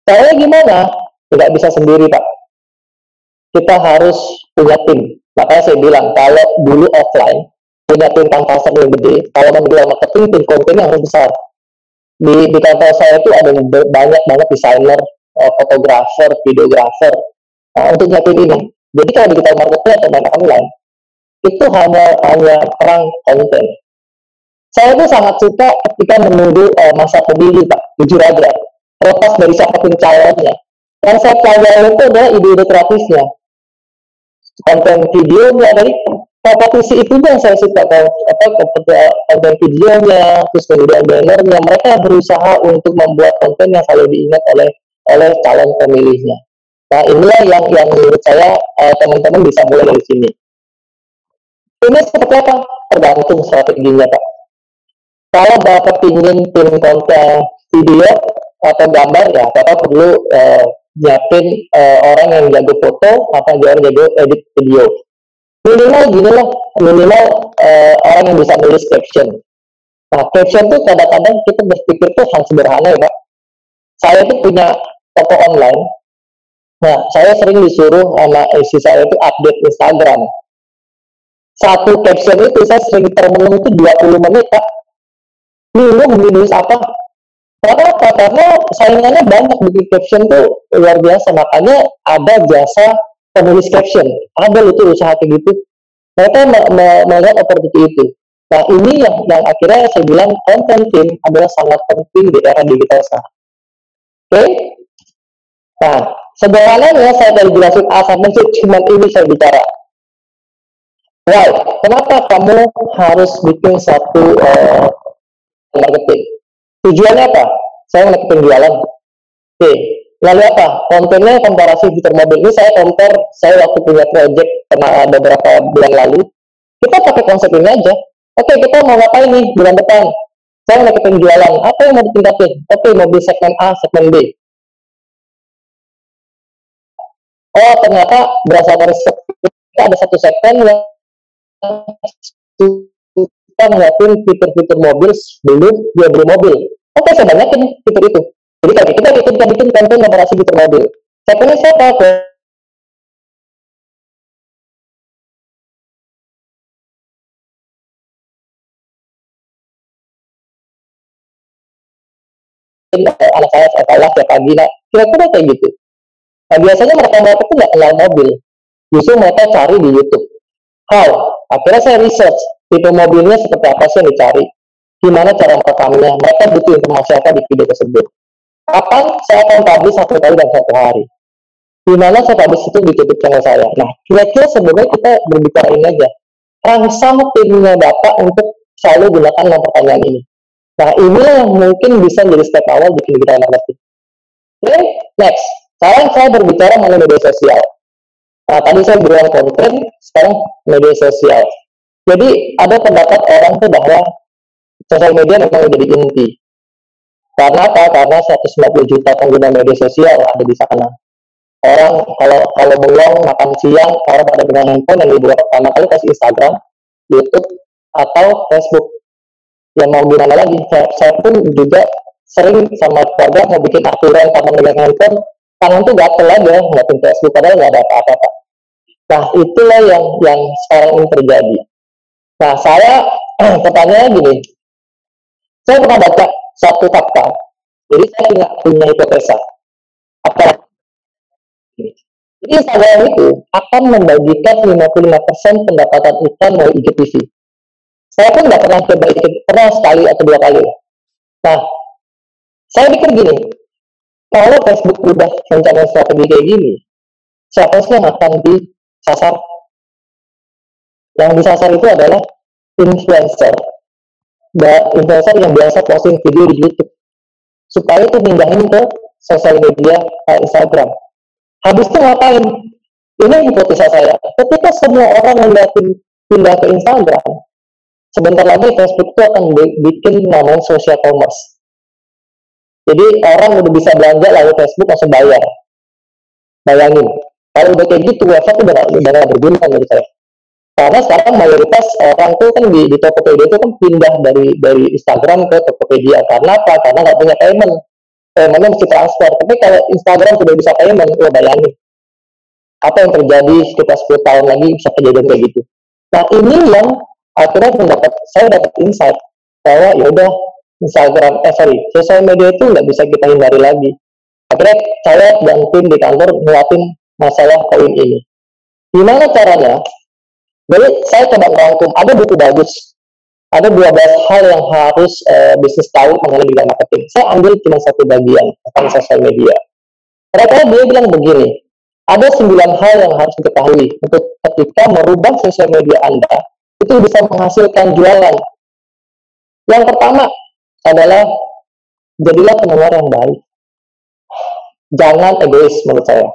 Caranya gimana? Tidak bisa sendiri Pak. Kita harus punya tim. Makanya saya bilang, kalau dulu offline, punya tim kanvasan yang gede. Kalau menjual marketing, tim konten yang harus besar. Di kantor saya itu ada banyak banget desainer, fotografer, videografer untuk nyiapin ini. Jadi kalau di digital marketing atau main online, itu hanya perang konten. Saya tuh sangat suka ketika menunggu masa pemilih, Pak. Jujur aja, terlepas dari siapapun calonnya. Yang saya pelajari itu adalah ide-ide kreatifnya, konten videonya, dari kompetisi itu yang saya suka, konten videonya, terus kemudian bannernya. Mereka berusaha untuk membuat konten yang selalu diingat oleh calon pemilihnya. Nah, inilah yang menurut saya teman-teman bisa mulai dari sini. Ini seperti apa? Tergantung strateginya, Pak. Kalau Bapak ingin tim konten video atau gambar, ya Bapak perlu nyiapin orang yang jago foto atau orang jago edit video. Minimal gini lah, minimal orang yang bisa nulis caption. Nah, caption tuh kadang-kadang kita berpikir tuh hal sederhana ya, Pak. Saya tuh punya toko online. Nah, saya sering disuruh sama istri saya itu update Instagram. Satu caption itu saya sering termenung itu 20 menit, Pak. Nulis apa? Karena saingannya banyak bikin caption tuh luar biasa. Makanya ada jasa penulis caption. Ada itu usaha kayak gitu. Mereka melihat opportunity itu. Nah, ini yang akhirnya saya bilang content team adalah sangat penting di era digital sekarang. Oke? Nah, sederhananya saya tadi jelasin A sampai Z, cuma ini saya bicara. Why? Kenapa kamu harus bikin satu marketing? Tujuannya apa? Saya marketing jualan. Oke. Lalu apa? Kontennya komparasi fitur mobil. Ini saya compare, saya waktu punya project beberapa bulan lalu. Kita pakai konsep ini aja. Oke, kita mau ngapain nih bulan depan? Saya marketing jualan. Apa yang mau ditingkatin? Oke, mobil segmen A, segmen B. Oh, ternyata berdasarkan kita ada satu segmen yang kita ngeliatin fitur-fitur mobil sebelum dia beli mobil. Oke, saya banyakin fitur itu. Jadi kalau kita bikin konten komparasi fitur mobil. Segmennya siapa? Anak saya sekolah tiap pagi, nah kira-kira kayak gitu. Nah, biasanya mereka tuh nggak kenal mobil, justru mereka cari di YouTube. How? Akhirnya saya research tipe mobilnya seperti apa sih yang dicari, gimana cara merekamnya, mereka butuh informasi apa di video tersebut. Kapan saya akan publish 1 kali dan 1 hari? Gimana saya publish itu di YouTube channel saya. Nah, kira-kira sebenarnya kita berbicara ini aja. Rangsang timnya Bapak untuk selalu gunakan pertanyaan ini. Nah, inilah yang mungkin bisa menjadi step awal bikin digital marketing. Oke, next. Sekarang saya berbicara mengenai media sosial. Nah, tadi saya bilang konten, sekarang media sosial. Jadi, ada pendapat orang tuh bahwa sosial media memang menjadi inti. Karena apa? Karena 150 juta pengguna media sosial ada di sana. Orang kalau bengong makan siang, orang pada dengan handphone yang dibuat pertama kali pasti Instagram, YouTube, atau Facebook. Yang mau gimana lagi? Saya pun juga sering sama keluarga mau bikin aturan sama megang handphone, tangan tuh gatel aja ngeliatin Facebook padahal nggak ada apa-apa. Nah, itulah yang sekarang ini terjadi. Nah, saya pertanyaannya gini, saya pernah baca satu fakta, jadi saya punya hipotesa. Apa? Jadi Instagram itu akan membagikan 55% pendapatan iklan melalui IGTV. Saya pun nggak pernah coba pernah sekali atau 2 kali. Nah, saya pikir gini, kalau Facebook udah rencana strategi kayak gini, siapa sih yang akan disasar? Yang disasar itu adalah influencer. Influencer yang biasa posting video di YouTube. Supaya itu pindahin ke sosial media Instagram. Habis itu ngapain? Ini hipotesa saya. Ketika semua orang pindah ke Instagram, sebentar lagi Facebook itu akan bikin namanya social commerce. Jadi orang udah bisa belanja lalu Facebook langsung bayar. Bayangin, kalau udah kayak gitu website itu udah berguna menurut saya. Karena sekarang mayoritas orang tuh kan di Tokopedia itu kan pindah dari Instagram ke Tokopedia. Karena apa? Karena nggak punya payment. Paymentnya mesti transfer. Tapi kalau Instagram sudah bisa payment, lo bayangin. Apa yang terjadi sekitar 10 tahun lagi bisa kejadian kayak gitu. Nah, ini yang Akhirnya saya dapat insight bahwa ya udah sosial media itu nggak bisa kita hindari lagi. Akhirnya saya dan tim di kantor ngeliatin masalah koin ini. Gimana caranya? Jadi saya coba merangkum, ada buku bagus, ada 12 hal yang harus bisnis tahu mengenai digital marketing. Saya ambil cuma satu bagian tentang sosial media. Ternyata dia bilang begini, ada 9 hal yang harus diketahui untuk ketika merubah sosial media Anda, itu bisa menghasilkan jualan. Yang pertama adalah jadilah pendengar yang baik. Jangan egois menurut saya.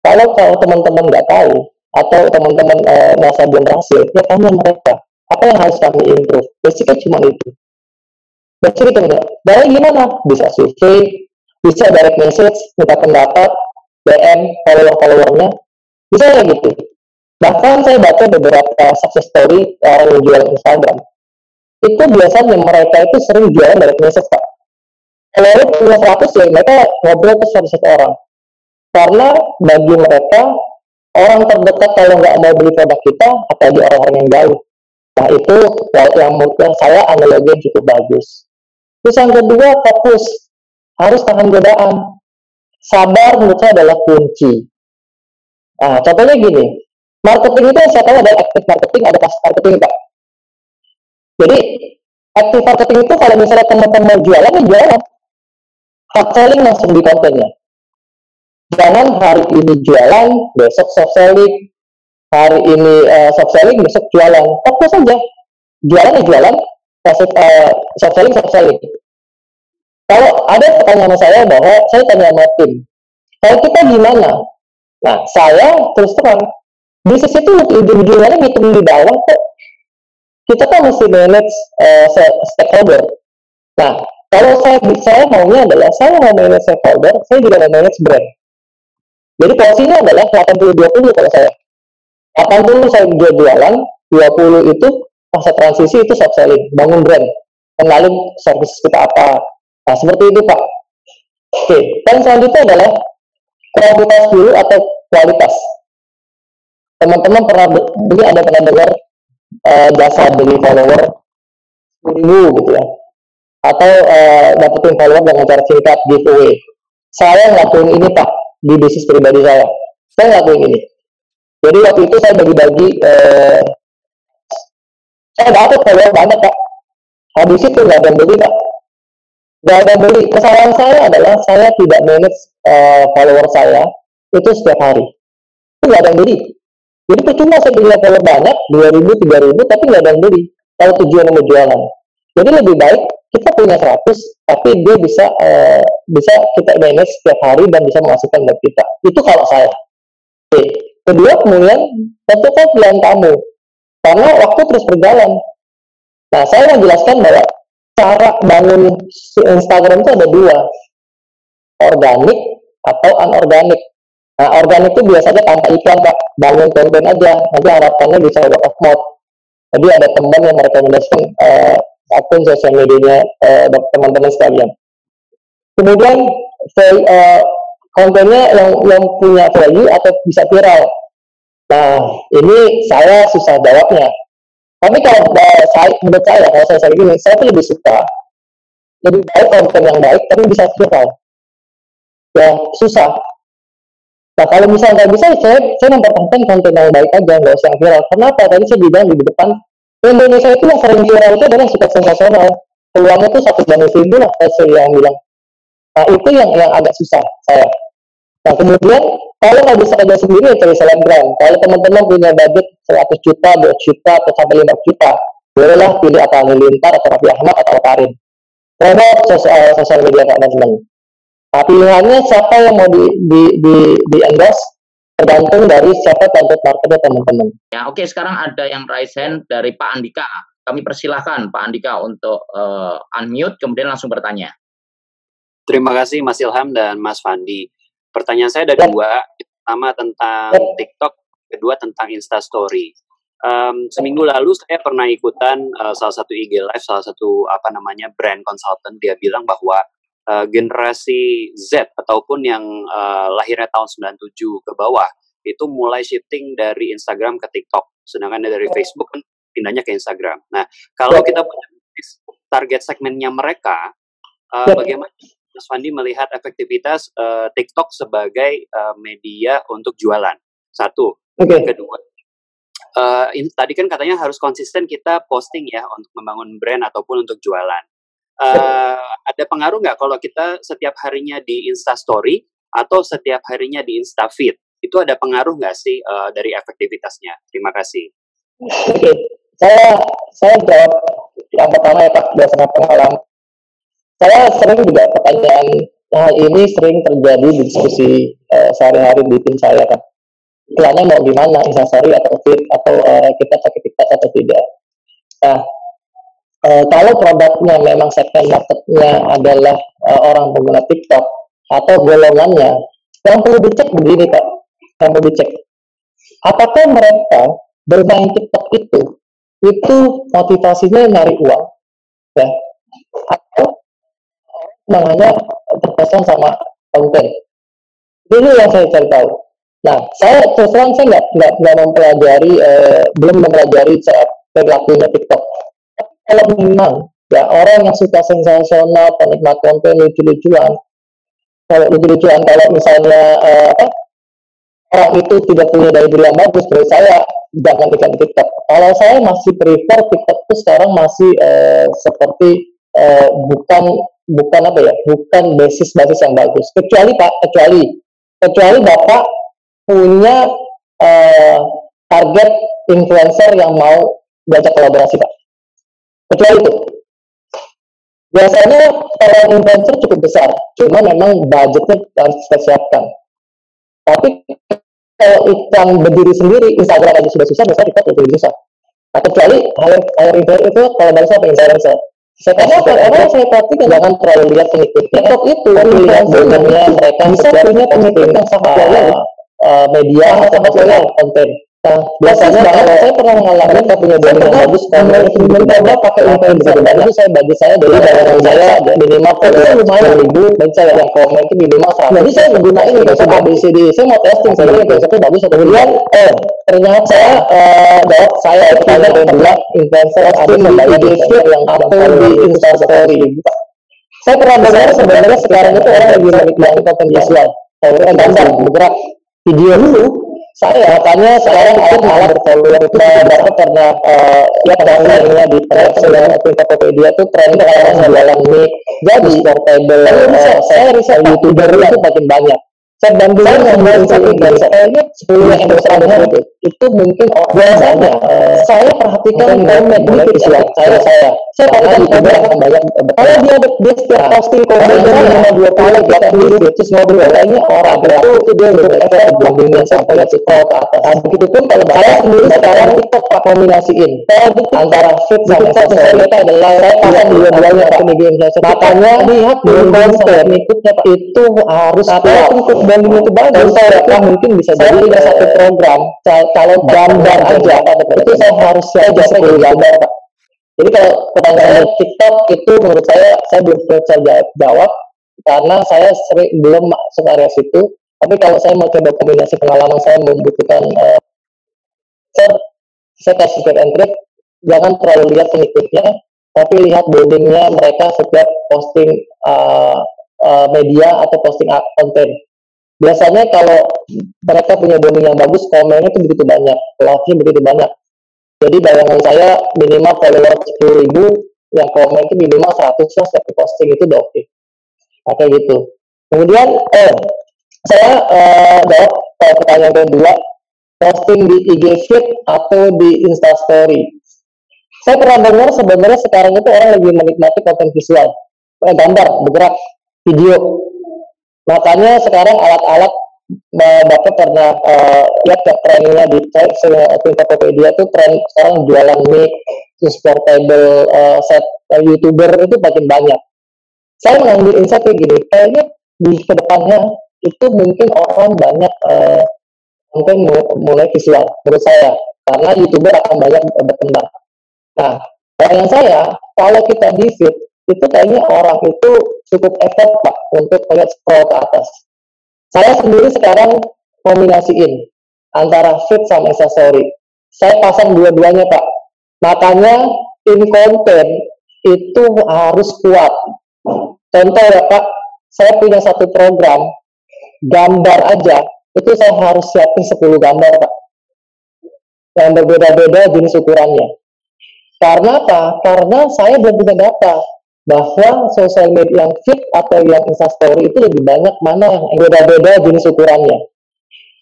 Kalau teman-teman nggak tahu atau teman-teman merasa belum berhasil, ya tanya mereka apa yang harus kami improve. Basicnya cuma itu. Basicnya itu. Dari gimana? Bisa survei, bisa direct message, minta pendapat, DM follower-followernya, bisa kayak gitu. Bahkan saya baca beberapa success story orang yang jual Instagram. Itu biasanya mereka itu sering jualan direct message, Pak. Kalau punya 100 ya mereka ngobrol ke satu orang. Karena bagi mereka orang terdekat kalau nggak mau beli produk kita, apalagi orang-orang yang jauh. Nah itu yang menurut saya analogi cukup bagus. Terus yang kedua, fokus. Harus tahan godaan. Sabar menurut saya adalah kunci. Nah, contohnya gini, marketing itu saya tahu ada active marketing, ada passive marketing, Pak. Jadi, active marketing itu kalau misalnya teman-teman mau jualan, ya jualan. Hard selling langsung di kontennya. Jangan hari ini jualan, besok soft selling. Hari ini soft selling, besok jualan. Fokus saja. Jualan ya jualan, soft selling. Kalau ada pertanyaan saya bahwa saya tanya sama tim, kalau kita gimana? Nah, saya terus terang, bisnis itu ujung-ujungnya ngitung di bawah kok. Kita kan mesti manage stakeholder. Nah, kalau saya maunya adalah saya mau manage stakeholder, saya juga mau manage brand. Jadi porsinya adalah 80-20 kalau saya. 80 saya jualan, 20 itu masa transisi itu soft selling, bangun brand, kenalin service kita apa. Nah, seperti itu, Pak. Oke, dan selanjutnya adalah kualitas dulu atau kualitas. Teman-teman pernah dengar jasa beli follower 10.000 gitu ya, atau dapetin follower dengan cara singkat giveaway. Saya ngelakuin ini, Pak, di bisnis pribadi saya. Saya ngelakuin ini. Jadi waktu itu saya bagi-bagi, saya dapat follower banyak, Pak. Habis itu nggak ada yang beli, Pak. Nggak ada yang beli. Kesalahan saya adalah saya tidak manage follower saya itu setiap hari. Itu nggak ada yang beli. Jadi percuma saya beli follower banyak, 2.000, 3.000, tapi nggak ada yang beli. Kalau tujuan mau jualan. Jadi lebih baik kita punya 100, tapi dia bisa kita manage setiap hari dan bisa menghasilkan buat kita. Itu kalau saya. Oke. Kedua, kemudian tentukan pilihan kamu. Karena waktu terus berjalan. Nah, saya menjelaskan bahwa cara bangun Instagram itu ada dua. Organik atau anorganik. Nah, organik itu biasanya tanpa iklan, Pak. Bangun konten aja. Nanti harapannya bisa word of mouth. Jadi ada teman yang merekomendasikan akun sosial medianya teman-teman sekalian. Kemudian kontennya yang punya value atau bisa viral. Nah, ini saya susah jawabnya. Tapi kalau menurut saya, kalau saya gini, saya tuh lebih suka lebih baik konten yang baik, tapi bisa viral. Ya, susah. Nah, kalau misalnya nggak bisa, saya mempertahankan konten yang baik aja, nggak usah yang viral. Kenapa? Tadi saya bilang di depan, Indonesia itu yang sering viral itu adalah suka sensasional. Peluangnya itu 1/1000 lah, saya yang bilang. Nah, itu yang agak susah saya. Nah, kemudian kalau nggak bisa kerja sendiri ya cari selebgram. Kalau teman-teman punya budget 100 juta, 2 juta, atau sampai 5 juta, bolehlah pilih Atta Halilintar atau Raffi Ahmad atau Karin. Promote sosial media teman-teman. Nah, pilihannya siapa yang mau di endorse tergantung dari siapa target marketnya teman-teman. Ya, oke, sekarang ada yang raise hand dari Pak Andika. Kami persilahkan Pak Andika untuk unmute, kemudian langsung bertanya. Terima kasih Mas Ilham dan Mas Fandi. Pertanyaan saya ada dua. Pertama tentang TikTok, kedua tentang Instastory. Seminggu lalu saya pernah ikutan salah satu IG Live, salah satu brand consultant. Dia bilang bahwa generasi Z ataupun yang lahirnya tahun 97 ke bawah itu mulai shifting dari Instagram ke TikTok. Sedangkan dari Facebook kan pindahnya ke Instagram. Nah, kalau kita punya target segmennya mereka, bagaimana Mas Fandi melihat efektivitas TikTok sebagai media untuk jualan? Satu. Kedua, ini tadi kan katanya harus konsisten kita posting ya untuk membangun brand ataupun untuk jualan. Ada pengaruh nggak kalau kita setiap harinya di Instastory atau setiap harinya di Instafeed? Itu ada pengaruh nggak sih dari efektivitasnya? Terima kasih. Oke, saya jawab yang pertama ya Pak, berdasarkan pengalaman. Saya sering juga pertanyaan ini sering terjadi di diskusi sehari-hari di tim saya kan. Iklannya mau gimana, Instastory atau feed atau kita pakai TikTok atau tidak. Nah, kalau produknya memang segmen marketnya adalah orang pengguna TikTok atau golongannya, yang perlu dicek begini Pak, yang perlu dicek. Apakah mereka bermain TikTok itu motivasinya nyari uang, ya, atau namanya terkesan sama konten? Ini yang saya cari tahu. Nah, saya terus terang saya nggak mempelajari, belum mempelajari perilakunya TikTok. Kalau memang ya orang yang suka sensasional, penikmat konten lucu-lucuan, kalau misalnya orang itu tidak punya daya beli yang bagus, menurut saya jangan ikan TikTok. Kalau saya masih prefer TikTok itu sekarang masih seperti bukan basis yang bagus. Kecuali Bapak punya target influencer yang mau diajak kolaborasi Pak. Kecuali itu. Biasanya kalau influencer cukup besar, cuma memang budgetnya harus dipersiapkan. Tapi kalau iklan berdiri sendiri, Instagram aja sudah susah, biasanya TikTok lebih susah. Nah, kecuali hire influencer itu kalau dari siapa influencer. Karena saya perhatikan jangan terlalu lihat pengikutnya. TikTok itu lihat sebenarnya mereka bisa punya pengikut yang sangat loyal media atau loyal konten. Nah, biasanya kalau saya pernah mengalami saya punya brand yang bagus, mencoba pakai influencer itu bagi saya dari bayangan saya minimal lumayan ribu, dan saya yang komen itu minimal 100. Jadi saya menggunakan influencer ABCD, saya mau testing sebenarnya influencer itu bagus atau kemudian ternyata saya adalah influencer ABCD yang ada di Instastory. Saya pernah dengar sebenarnya sekarang itu orang lagi menikmati konten visual, gambar bergerak, video dulu. Saya katanya sekarang malah berfollower itu dapat karena ya trennya di Tokopedia itu tren orang jualan mic, jadi portable. Saya riset YouTuber itu makin banyak. Saya bandingkan dengan influencer, kayaknya 10 yang besar itu mungkin biasanya saya perhatikan komen di visual saya perhatikan komen akan banyak. Kalau dia setiap posting komen 20 terus ngobrol kayaknya orang itu dia berefek bandingnya sampai scroll ke atas. Begitupun kalau saya sendiri sekarang TikTok kombinasiin antara feed sama Instastory itu adalah saya pasang dua-duanya ke media influencer. Makanya lihat konten itu harus kuat. Bandingnya itu bagus, saya mungkin bisa jadi satu program kalau gambar aja itu saya harus siap gambar Pak. Jadi kalau pertanyaan TikTok itu menurut saya belum bisa jawab karena saya belum masuk area situ. Tapi kalau saya mau coba kombinasi pengalaman saya membutuhkan saya kasih tip and trick, jangan terlalu lihat pengikutnya, tapi lihat brandingnya mereka setiap posting media atau posting konten. Biasanya kalau mereka punya branding yang bagus, komennya itu begitu banyak, like-nya begitu banyak. Jadi bayangan saya minimal follower 10.000, yang komen itu minimal 100 lah setiap posting itu udah oke. Kayak gitu. Kemudian saya jawab pertanyaan kedua, posting di IG feed atau di Instastory. Saya pernah dengar sebenarnya sekarang itu orang lagi menikmati konten visual, gambar, bergerak, video. Makanya sekarang alat-alat Bapak pernah lihat trennya di Tokopedia itu tren sekarang jualan mic, terus portable set YouTuber itu makin banyak. Saya mengambil insight gini, kayaknya di kedepannya itu mungkin orang banyak mungkin mulai visual menurut saya, karena YouTuber akan banyak berkembang. Nah, bayangan saya kalau kita di feed itu kayaknya orang itu cukup efek Pak untuk melihat scroll ke atas. Saya sendiri sekarang kombinasiin antara feed sama Instastory. Saya pasang dua-duanya Pak. Makanya tim konten itu harus kuat. Contoh ya Pak, saya punya satu program, gambar aja, itu saya harus siapin 10 gambar Pak, yang berbeda-beda jenis ukurannya. Karena apa? Karena saya belum punya data bahwa sosial media yang feed atau yang instastory itu lebih banyak mana yang beda-beda jenis ukurannya.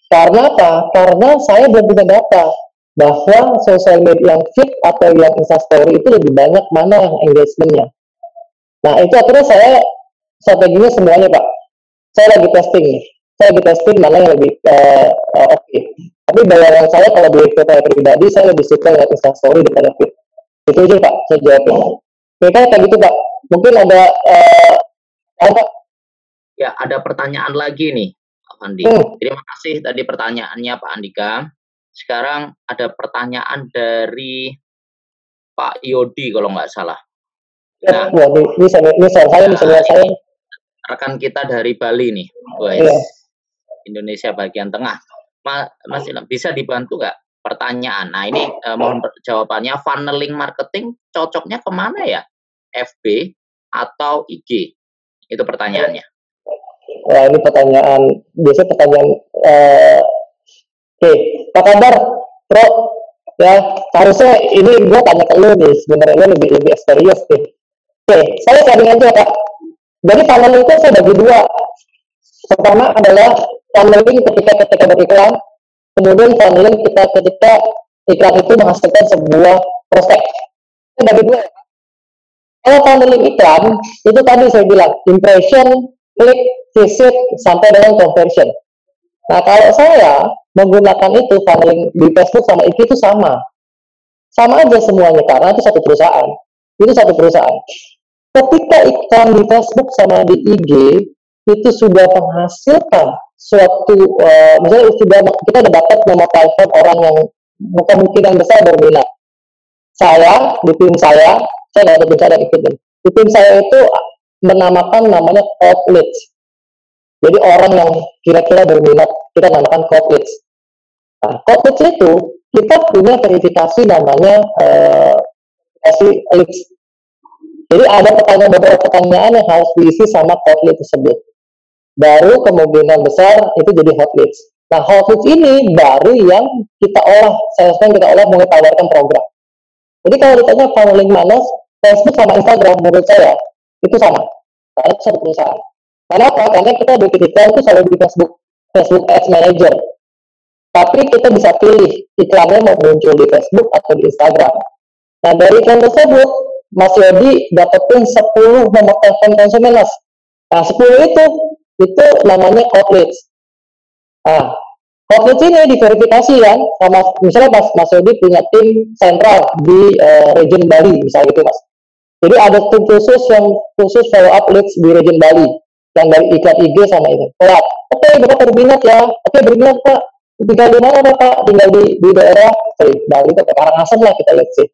Karena apa? Karena saya belum punya data bahwa sosial media yang feed atau yang instastory itu lebih banyak mana yang engagementnya. Nah itu akhirnya saya strateginya semuanya Pak. Saya lagi testing nih. Saya lagi testing mana yang lebih oke. Tapi bayangan saya kalau di saya pribadi saya lebih suka lihat instastory daripada feed. Itu aja Pak, saya jawabnya. Mereka kayak gitu Pak. Mungkin ada apa? Ya, ada pertanyaan lagi nih, Pak Fandi. Terima kasih tadi pertanyaannya Pak Andika. Sekarang ada pertanyaan dari Pak Yodi kalau nggak salah. Nah, ini saya. Rekan kita dari Bali nih, guys. Indonesia bagian tengah. Mas Ilham, bisa dibantu nggak pertanyaan? Nah ini mohon jawabannya, funneling marketing cocoknya kemana ya? FB atau IG? Itu pertanyaannya. Wah ini pertanyaan, biasanya pertanyaan. Oke, apa kabar, Bro? Ya harusnya ini gue tanya ke lu nih, sebenarnya lebih experience nih. Oke, saya sharing aja Kak. Jadi funneling itu saya bagi dua. Pertama adalah funneling ketika beriklan, kemudian funneling kita ketika iklan itu menghasilkan sebuah prospek. Saya bagi dua. Kalau funneling iklan itu tadi saya bilang impression, klik, visit sampai dengan conversion. Nah kalau saya menggunakan itu funneling di Facebook sama IG itu sama aja semuanya karena itu satu perusahaan. Ketika iklan di Facebook sama di IG itu sudah menghasilkan suatu misalnya kita udah dapat nomor telepon orang yang kemungkinan besar berminat. Di tim saya nggak ada bicara di tim saya itu menamakan namanya cold leads. Jadi orang yang kira-kira berminat kita namakan cold leads. Nah, cold leads itu kita punya verifikasi namanya verifikasi leads. Jadi ada beberapa pertanyaan yang harus diisi sama hot lead tersebut. Baru kemungkinan besar itu jadi hot leads. Nah, hot leads ini baru yang kita olah, mulai tawarkan program. Jadi kalau ditanya funneling mana, Facebook sama Instagram menurut saya itu sama. Karena itu satu perusahaan. Kenapa? Karena kita bikin iklan itu selalu di Facebook Ads Manager. Tapi kita bisa pilih iklannya mau muncul di Facebook atau di Instagram. Nah, dari iklan tersebut Mas Yodi dapetin 10 nomor telepon konsumen Mas. Nah 10 itu namanya hot leads. Nah hot leads ini diverifikasi kan sama misalnya Mas Yodi punya tim sentral di region Bali misalnya gitu Mas. Jadi ada tim khusus yang khusus follow up leads di region Bali yang dari iklan IG sama ini. Oke, Bapak berminat ya. Oke, berminat Pak. Tinggal di mana Pak? Tinggal di daerah Bali atau Karangasem lah kita lihat sih.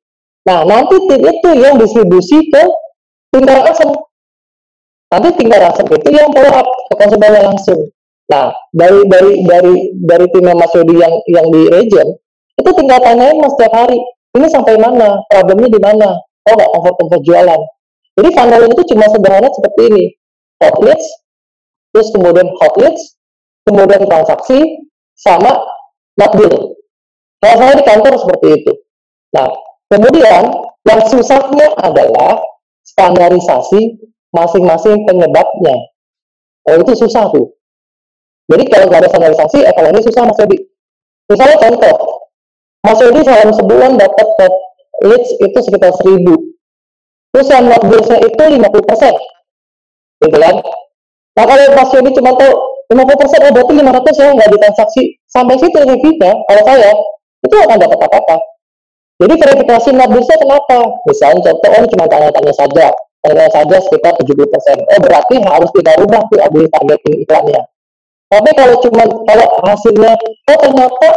Nah, nanti tim itu yang distribusi ke tim Karangasem. Nanti tim Karangasem itu yang follow up ke konsumennya langsung. Nah, dari tim Mas Yodi yang di region, itu tinggal tanyain Mas setiap hari, ini sampai mana, problemnya di mana, nggak convert jualan. Jadi funneling itu cuma sederhana seperti ini, hot leads, terus kemudian hot leads, kemudian transaksi, sama not deal. Kalau saya di kantor seperti itu. Nah, kemudian yang susahnya adalah standarisasi masing-masing penyebabnya. Itu susah tuh. Jadi kalau nggak ada standarisasi, kalau ini susah Mas Yodi. Misalnya contoh, Mas Yodi dalam sebulan dapat leads itu sekitar 1.000. Terus yang not deal-nya itu 50%. Gitu kan? Nah kalau Mas Yodi cuma tahu 50%, berarti 500 ya nggak ditransaksi. Sampai situ kita, kalau saya, itu akan dapat apa-apa. Jadi verifikasi not deal-nya kenapa? Misalnya contoh, cuma tanya-tanya saja sekitar 70%. Berarti harus kita rubah tuh targeting iklannya. Tapi kalau hasilnya, ternyata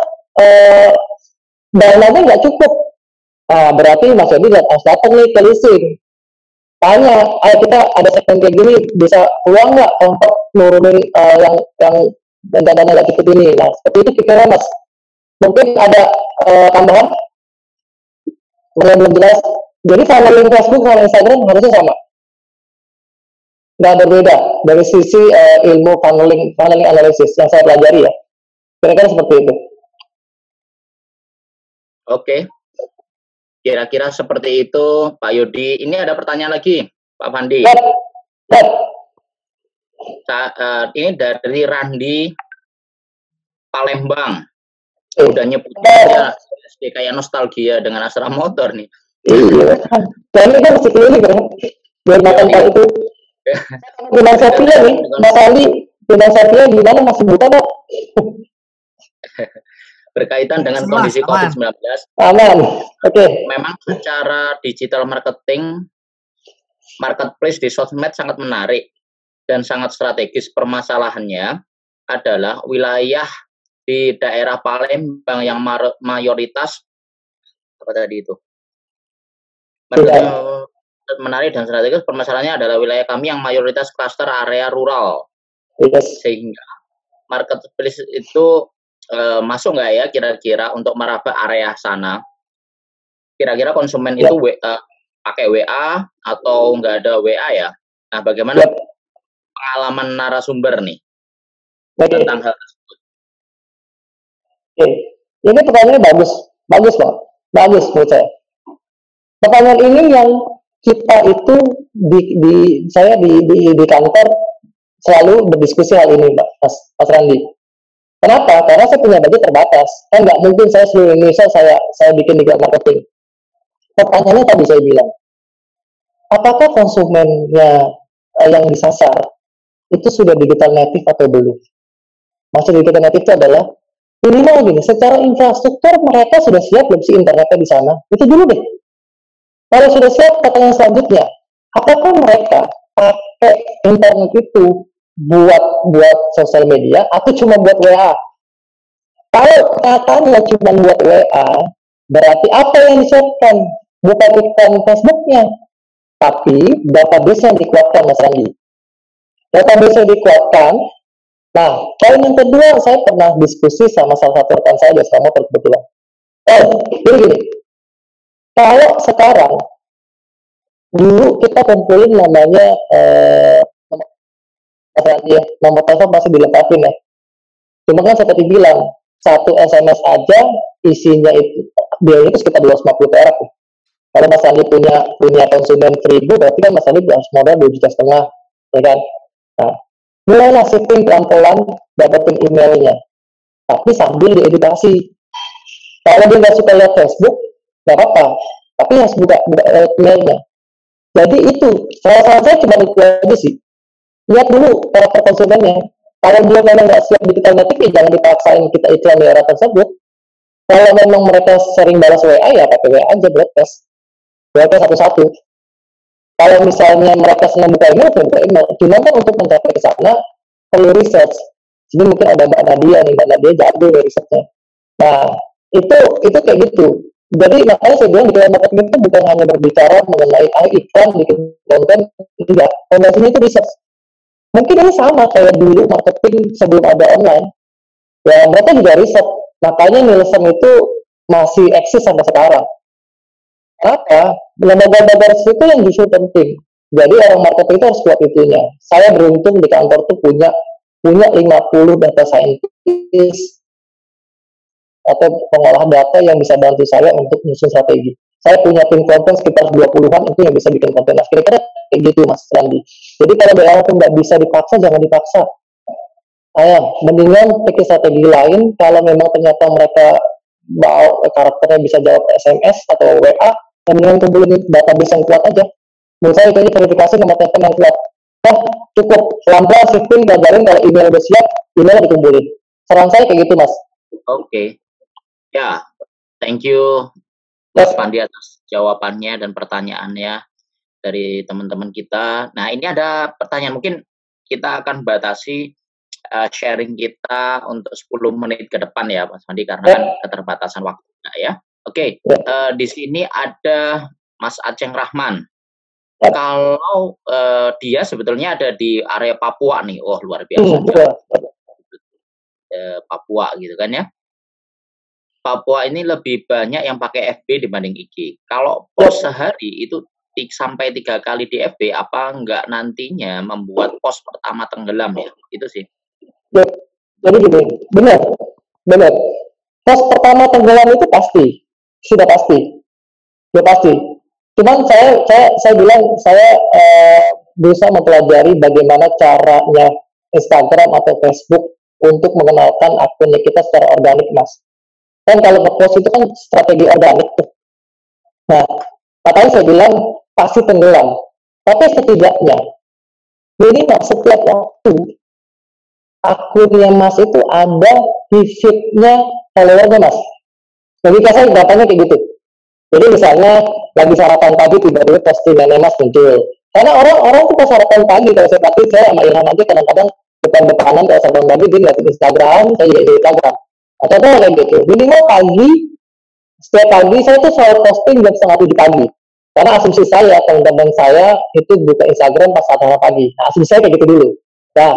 dananya nggak cukup. Nah, berarti Mas Yodi harus datang nih ke leasing. Tanya, kita ada segmen kayak gini, bisa peluang nggak untuk nurunin yang dana nggak cukup ini. Nah, seperti itu pikiran Mas. Mungkin ada tambahan? belum jelas. Jadi funneling Facebook sama Instagram harusnya sama, nggak berbeda dari sisi ilmu funneling analisis yang saya pelajari ya. Kira-kira seperti itu. Oke, kira-kira seperti itu Pak Yudi. Ini ada pertanyaan lagi Pak Fandi. Ini dari Randi Palembang. Udah nyebutnya kayak nostalgia dengan Astra Motor nih. Iya. Dan ini kan masih keliling kan. Biar makan Pak itu. Gimana Satria nih, Mas Ali, gimana Satria gimana masih buta Pak? Berkaitan dengan kondisi COVID-19. Aman. Oke. Memang secara digital marketing, marketplace di sosmed sangat menarik dan sangat strategis. Permasalahannya adalah wilayah di daerah Palembang yang mayoritas apa tadi itu menarik dan strategis. Permasalahannya adalah wilayah kami yang mayoritas klaster area rural, sehingga marketplace itu masuk nggak ya kira-kira untuk meraba area sana? Kira-kira konsumen itu pakai WA atau nggak ada WA ya? Nah, bagaimana pengalaman narasumber nih tentang hal tersebut? Ini pertanyaannya bagus Pak, bagus menurut saya. Pertanyaan ini yang kita itu saya di kantor selalu berdiskusi hal ini, Mas Randi. Kenapa? Karena saya punya budget terbatas. Kan nggak mungkin saya seluruh Indonesia saya bikin digital marketing. Pertanyaannya tadi saya bilang, apakah konsumennya yang disasar itu sudah digital native atau belum? Maksud digital native itu adalah minimal gini, secara infrastruktur mereka sudah siap belum sih internetnya di sana? Itu dulu deh. Kalau sudah siap, pertanyaan selanjutnya, apakah mereka pakai internet itu buat sosial media atau cuma buat WA? Kalau katanya cuma buat WA, berarti apa yang disiapkan? Bukan iklan Facebooknya, tapi database yang dikuatkan, Mas Randi. Database yang dikuatkan. Nah, poin yang kedua, saya pernah diskusi sama salah satu rekan saya di Astra Motor kebetulan. Jadi gini, kalau sekarang dulu kita kumpulin namanya nomor telepon pasti dilengkapin ya. Cuma kan seperti bilang, satu SMS aja isinya itu biayanya itu sekitar 250 perak. Kalau Mas Andi punya konsumen 1000, berarti kan Mas Andi harus modal 2,5 juta, ya kan? Nah, mulailah shipping pelan-pelan dapetin emailnya, tapi sambil diedukasi. Kalau dia nggak suka lihat Facebook, nggak apa-apa, tapi harus buka emailnya. Jadi itu saran saya cuma itu aja sih. Lihat dulu karakter konsumennya. Kalau dia memang nggak siap digital native, jangan dipaksain kita iklan di era tersebut. Kalau memang mereka sering balas WA, ya pakai WA aja, broadcast satu-satu. Kalau misalnya mereka senang buka email, cuma kan untuk mencapai ke sana perlu research. Jadi mungkin ada Mbak Nadia nih, Mbak Nadia jago dari researchnya. Nah, itu kayak gitu. Jadi makanya saya bilang digital marketing itu bukan hanya berbicara mengenai iklan, bikin konten, tidak. Fondasinya itu research. Mungkin ini sama kayak dulu marketing sebelum ada online. Ya, mereka juga riset. Makanya Nielsen itu masih eksis sampai sekarang. Apa? Lembaga-lembaga riset itu yang justru penting. Jadi orang marketing itu harus kuat itunya. Saya beruntung di kantor tuh punya 50 data scientist atau pengolah data yang bisa bantu saya untuk menyusun strategi. Saya punya tim konten sekitar 20-an itu yang bisa bikin konten. Nah, kira-kira kayak gitu Mas Randi. Jadi kalau daerah itu nggak bisa dipaksa, jangan dipaksa. Mendingan pakai strategi lain. Kalau memang ternyata mereka mau karakternya bisa jawab SMS atau WA, mendingan kumpulin database yang kuat aja. Menurut saya itu verifikasi nomor telepon yang kuat. Nah, cukup pelan-pelan shifting, gagalin kalau email udah siap, email dikumpulin. Saran saya kayak gitu Mas. Oke. Ya, thank you Mas Pandi atas jawabannya dan pertanyaannya dari teman-teman kita. Nah, ini ada pertanyaan, mungkin kita akan batasi sharing kita untuk 10 menit ke depan ya Mas Pandi, karena kan keterbatasan waktu ya. Oke, di sini ada Mas Aceng Rahman. Kalau dia sebetulnya ada di area Papua nih, luar biasa. Papua gitu kan ya. Papua ini lebih banyak yang pakai FB dibanding IG. Kalau post sehari itu sampai 3 kali di FB, apa enggak nantinya membuat post pertama tenggelam ya? Itu sih. Ya, jadi gini, benar. Post pertama tenggelam itu pasti, sudah pasti, sudah pasti. Cuman saya bilang saya berusaha mempelajari bagaimana caranya Instagram atau Facebook untuk mengenalkan akunnya kita secara organik, Mas. Kan kalau nge-post itu kan strategi organik tuh. Nah, makanya saya bilang pasti tenggelam. Tapi setidaknya minimal setiap waktu akunnya Mas itu ada di feed-nya follower-nya, Mas. Jadi saya datanya kayak gitu. Jadi misalnya lagi sarapan pagi tiba-tiba postingannya Mas muncul. Karena orang-orang tuh pas sarapan pagi, kalau saya pasti saya sama Ilham aja kadang-kadang depan-depanan kalau sarapan pagi dia lihat Instagram, saya juga di Instagram. Atau kayak gitu. Minimal pagi, setiap pagi saya tuh selalu posting jam 6:30 pagi. Karena asumsi saya, teman-teman saya itu buka Instagram pas saat pagi. Nah, asumsi saya kayak gitu dulu. Nah,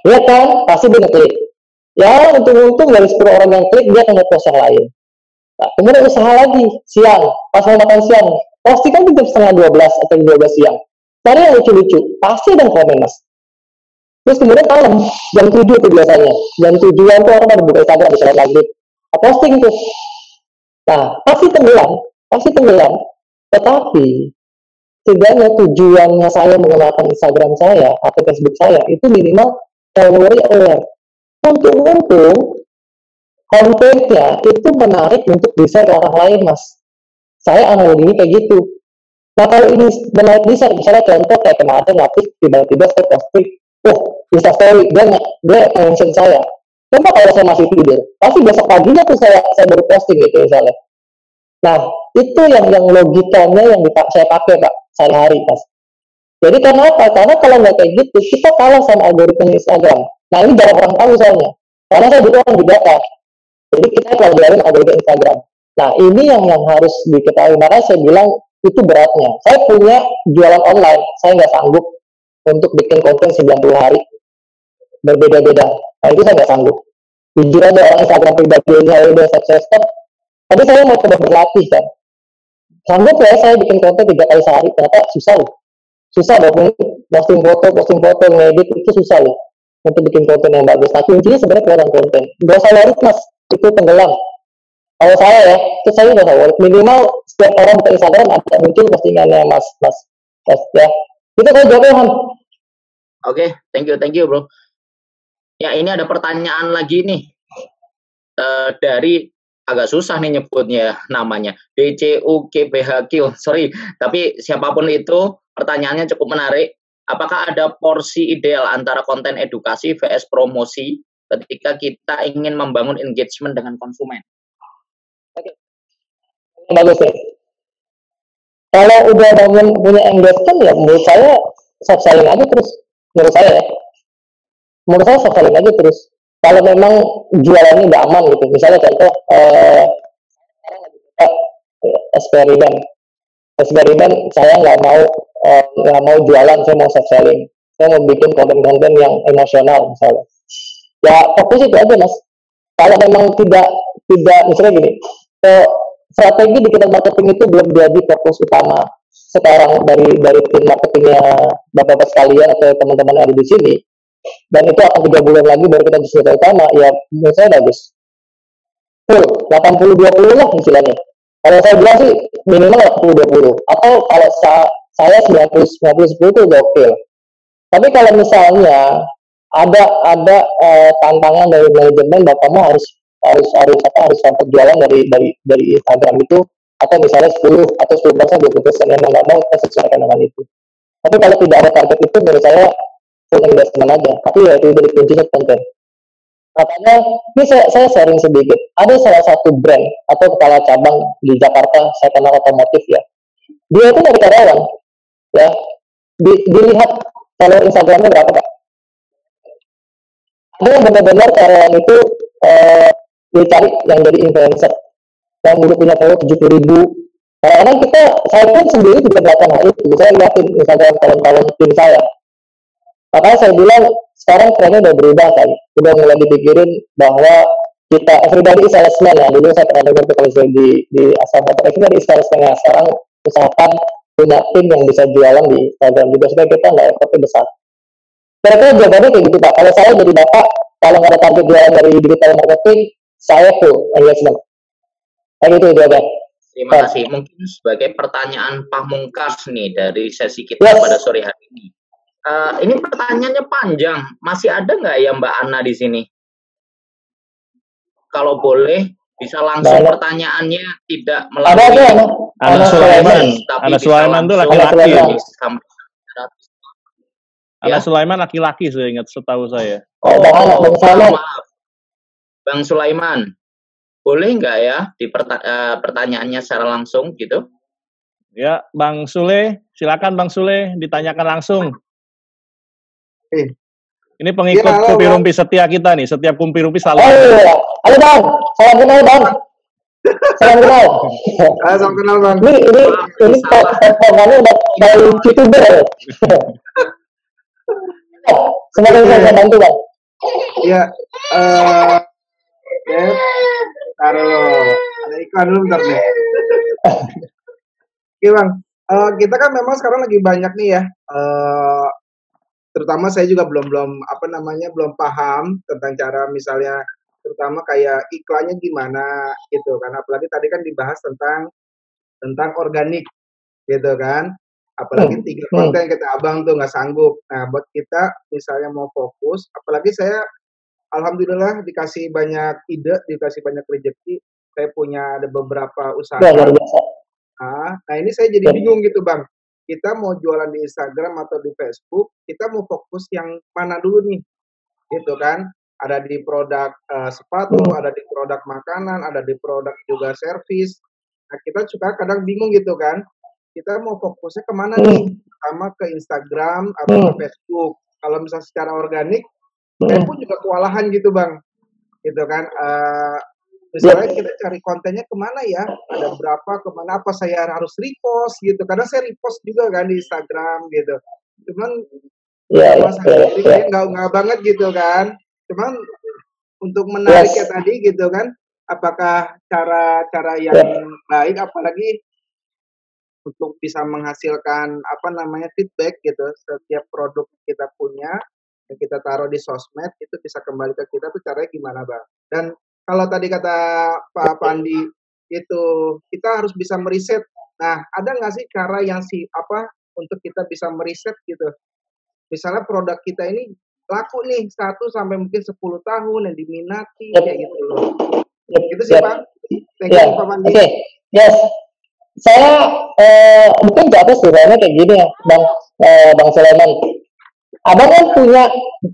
lihat kan, pasti dia ngeklik. Ya, untung-untung dari 10 orang yang klik, dia akan nge-post yang lain. Nah, kemudian usaha lagi, siang, pas mau makan siang, posting kan jam 11:30 atau 12 siang. Cari yang lucu-lucu, pasti ada yang komen, Mas. Terus kemudian malam, jam 7 tuh biasanya. Jam 7-an tuh orang pada buka Instagram, bisa lihat lagi. Posting tuh. Nah, pasti tenggelam. Tetapi, setidaknya tujuannya saya mengenalkan Instagram saya atau Facebook saya, itu minimal follower aware. Untung-untung, kontennya itu menarik untuk bisa orang lain, Mas. Saya analoginya kayak gitu. Nah, kalau ini menarik bisa, misalnya contoh kayak kemarin Latif tiba-tiba saya posting, Insta story, dia mention saya. Coba kalau saya masih tidur, pasti besok paginya tuh saya baru posting gitu misalnya. Nah, itu yang logikanya yang saya pakai, Pak, sehari-hari, Mas. Jadi karena apa? Karena kalau nggak kayak gitu, kita kalah sama algoritma Instagram. Nah, ini jarang orang tahu soalnya. Karena saya juga orang di data. Jadi kita pelajarin algoritma Instagram. Nah, ini yang harus diketahui. Makanya saya bilang itu beratnya. Saya punya jualan online. Saya nggak sanggup untuk bikin konten 90 hari. Berbeda-beda. Nah, itu saya nggak sanggup. Jujur aja orang Instagram pribadi saya udah sukses. Tapi saya mau coba berlatih kan. Sanggup ya saya bikin konten 3 kali sehari. Ternyata susah loh. Susah loh. Posting foto, ngedit itu susah loh. Untuk bikin konten yang bagus. Nah, kuncinya sebenarnya keluaran konten. Gak usah worry, Mas. Itu tenggelam. Kalau saya ya, itu saya udah worry. Minimal setiap orang ke Instagram ada muncul postingannya Mas ya. Itu saya jawabnya, Han. Oke, thank you bro. Ya, ini ada pertanyaan lagi nih. Dari agak susah nih nyebutnya namanya. DCUKBHQ. Sorry, tapi siapapun itu pertanyaannya cukup menarik. Apakah ada porsi ideal antara konten edukasi vs promosi ketika kita ingin membangun engagement dengan konsumen? Oke. Bagus ya. Kalau udah bangun punya engagement ya menurut saya soft selling aja terus. Menurut saya soft selling aja terus. Kalau memang jualannya udah aman gitu. Misalnya contoh eksperimen saya nggak mau jualan, saya mau soft selling. Saya mau bikin konten-konten yang emosional misalnya. Ya fokus itu aja, Mas. Kalau memang tidak misalnya gini, strategi digital marketing itu belum jadi fokus utama sekarang dari tim marketingnya bapak-bapak sekalian atau teman-teman yang ada di sini, dan itu akan 3 bulan lagi baru kita bisa utama. Ya menurut saya bagus full 80-20 lah istilahnya. Kalau saya bilang sih minimal 80-20, atau kalau saya 90-10 itu udah oke. Tapi kalau misalnya ada tantangan dari manajemen, bapakmu harus dapat jualan dari Instagram itu, atau misalnya 10 atau 10% 20% yang nggak mau kita sesuaikan dengan itu. Tapi kalau tidak ada target itu, menurut saya full investment aja. Tapi ya itu dari kuncinya konten. Katanya, ini saya sharing sedikit. Ada salah satu brand atau kepala cabang di Jakarta, saya kenal otomotif ya. Dia itu dari karyawan, ya. Dilihat kalau Instagramnya berapa, Pak? Ada yang benar-benar karyawan itu dicari yang dari influencer, yang dulu punya follower 70.000. Kadang-kadang saya pun sendiri juga melakukan hal itu. Saya lihatin Instagram talent tim saya. Makanya saya bilang sekarang trennya udah berubah kan, udah mulai dipikirin bahwa kita everybody is salesman ya. Dulu saya pernah dengar kalau saya di asal motor everybody is salesman ya. Sekarang usahakan punya tim yang bisa jualan di Instagram juga supaya kita nggak effortnya besar. Kira-kira jawabannya kayak gitu Pak. Kalau saya jadi Bapak, kalau nggak ada target jualan dari digital marketing, saya full engagement. Kayak gitu jawaban. Terima kasih. Mungkin sebagai pertanyaan pamungkas nih dari sesi kita pada sore hari ini. Ini pertanyaannya panjang. Masih ada nggak ya Mbak Ana di sini? Kalau boleh, bisa langsung pertanyaannya tidak melalui Ana Sulaiman. Ana Sulaiman itu laki-laki. Ana Sulaiman laki-laki, saya ingat setahu saya. Maaf. Bang Sulaiman, boleh nggak ya di pertanyaannya secara langsung gitu? Ya, Bang Sule, silakan Bang Sule, ditanyakan langsung. Ini pengikut Kopi Rumpi setia kita nih, setiap Kopi Rumpi selalu. Halo Bang, salam kenal Bang. Salam kenal. Salam kenal Bang. Ini potongannya dari YouTuber. Semoga bisa bantu Bang. Iya, taruh ada iklan dulu bentar deh. Oke Bang, kita kan memang sekarang lagi banyak nih ya. Terutama saya juga belum paham tentang cara misalnya terutama kayak iklannya gimana gitu kan, apalagi tadi kan dibahas tentang organik gitu kan, apalagi 3 konten kita abang tuh nggak sanggup. Nah buat kita misalnya mau fokus, apalagi saya alhamdulillah dikasih banyak ide, dikasih banyak rezeki, saya punya ada beberapa usaha. Nah ini saya jadi bingung gitu Bang, kita mau jualan di Instagram atau di Facebook, kita mau fokus yang mana dulu nih, gitu kan? Ada di produk sepatu, ada di produk makanan, ada di produk juga servis. Nah kita suka kadang bingung gitu kan, kita mau fokusnya kemana nih? Pertama ke Instagram atau ke Facebook. Kalau misalnya secara organik, saya pun juga kewalahan gitu Bang, gitu kan? Misalnya kita cari kontennya kemana ya, ada berapa, kemana, apa saya harus repost gitu, karena saya repost juga kan di Instagram gitu, cuman nggak banget gitu kan, cuman untuk menariknya tadi gitu kan, apakah cara yang baik, apalagi untuk bisa menghasilkan feedback gitu, setiap produk kita punya yang kita taruh di sosmed itu bisa kembali ke kita tuh caranya gimana Bang? Dan kalau tadi kata Pak Pandi itu kita harus bisa meriset. Nah, ada nggak sih cara yang untuk kita bisa meriset gitu? Misalnya produk kita ini laku nih 1 sampai mungkin 10 tahun yang diminati kayak gitu loh. Gitu sih Pak. Thank you Pak Pandi. Oke. Yes. Saya mungkin jawabnya sebenarnya kayak gini ya, Bang Sulaiman. Abang kan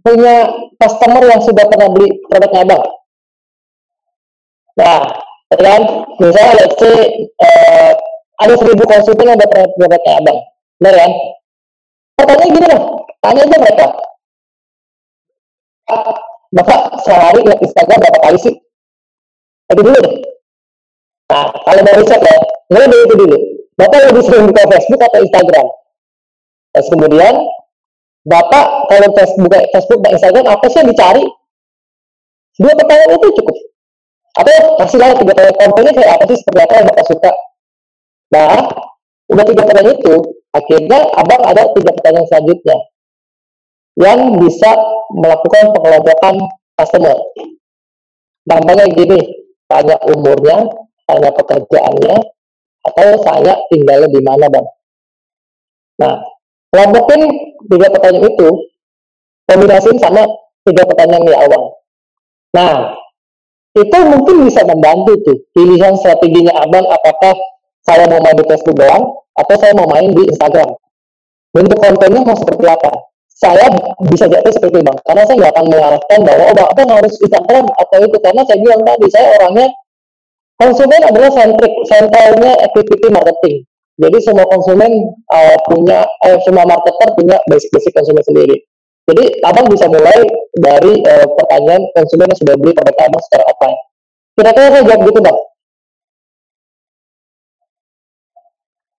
punya customer yang sudah pernah beli produknya Abang. Nah, kan misalnya let's say ada 1000 konsumen yang udah pernah produknya Abang, benar kan? Pertanyaannya gini Bang, tanya aja mereka, Bapak sehari lihat Instagram berapa kali sih? Itu dulu deh. Nah, kalau mau riset ya, mulai dari itu dulu. Bapak lebih sering buka Facebook atau Instagram? Terus kemudian, Bapak kalau Facebook dan Instagram apa sih yang dicari? 2 pertanyaan itu cukup. Atau kasihlah 3 pertanyaan kontennya kayak apa sih, seperti apa yang Bapak suka. Nah, udah 3 pertanyaan itu, akhirnya Abang ada 3 pertanyaan selanjutnya yang bisa melakukan pengelompokan customer. Gampangnya gini, tanya umurnya, tanya pekerjaannya, atau saya tinggalnya di mana Bang. Nah, kelompokin 3 pertanyaan itu, kombinasiin sama 3 pertanyaan di awal. Nah, itu mungkin bisa membantu tuh pilihan strateginya Abang, apakah saya mau main di Facebook doang atau saya mau main di Instagram. Bentuk kontennya mau seperti apa? Saya bisa jatuh seperti Bang, karena saya nggak akan mengarahkan bahwa Abang harus Instagram atau itu, karena saya bilang tadi saya orangnya konsumen adalah sentralnya activity marketing. Jadi semua konsumen semua marketer punya basic konsumen sendiri. Jadi Abang bisa mulai dari pertanyaan konsumen yang sudah beli produk Abang secara offline. Kira-kira saya jawab gitu Bang.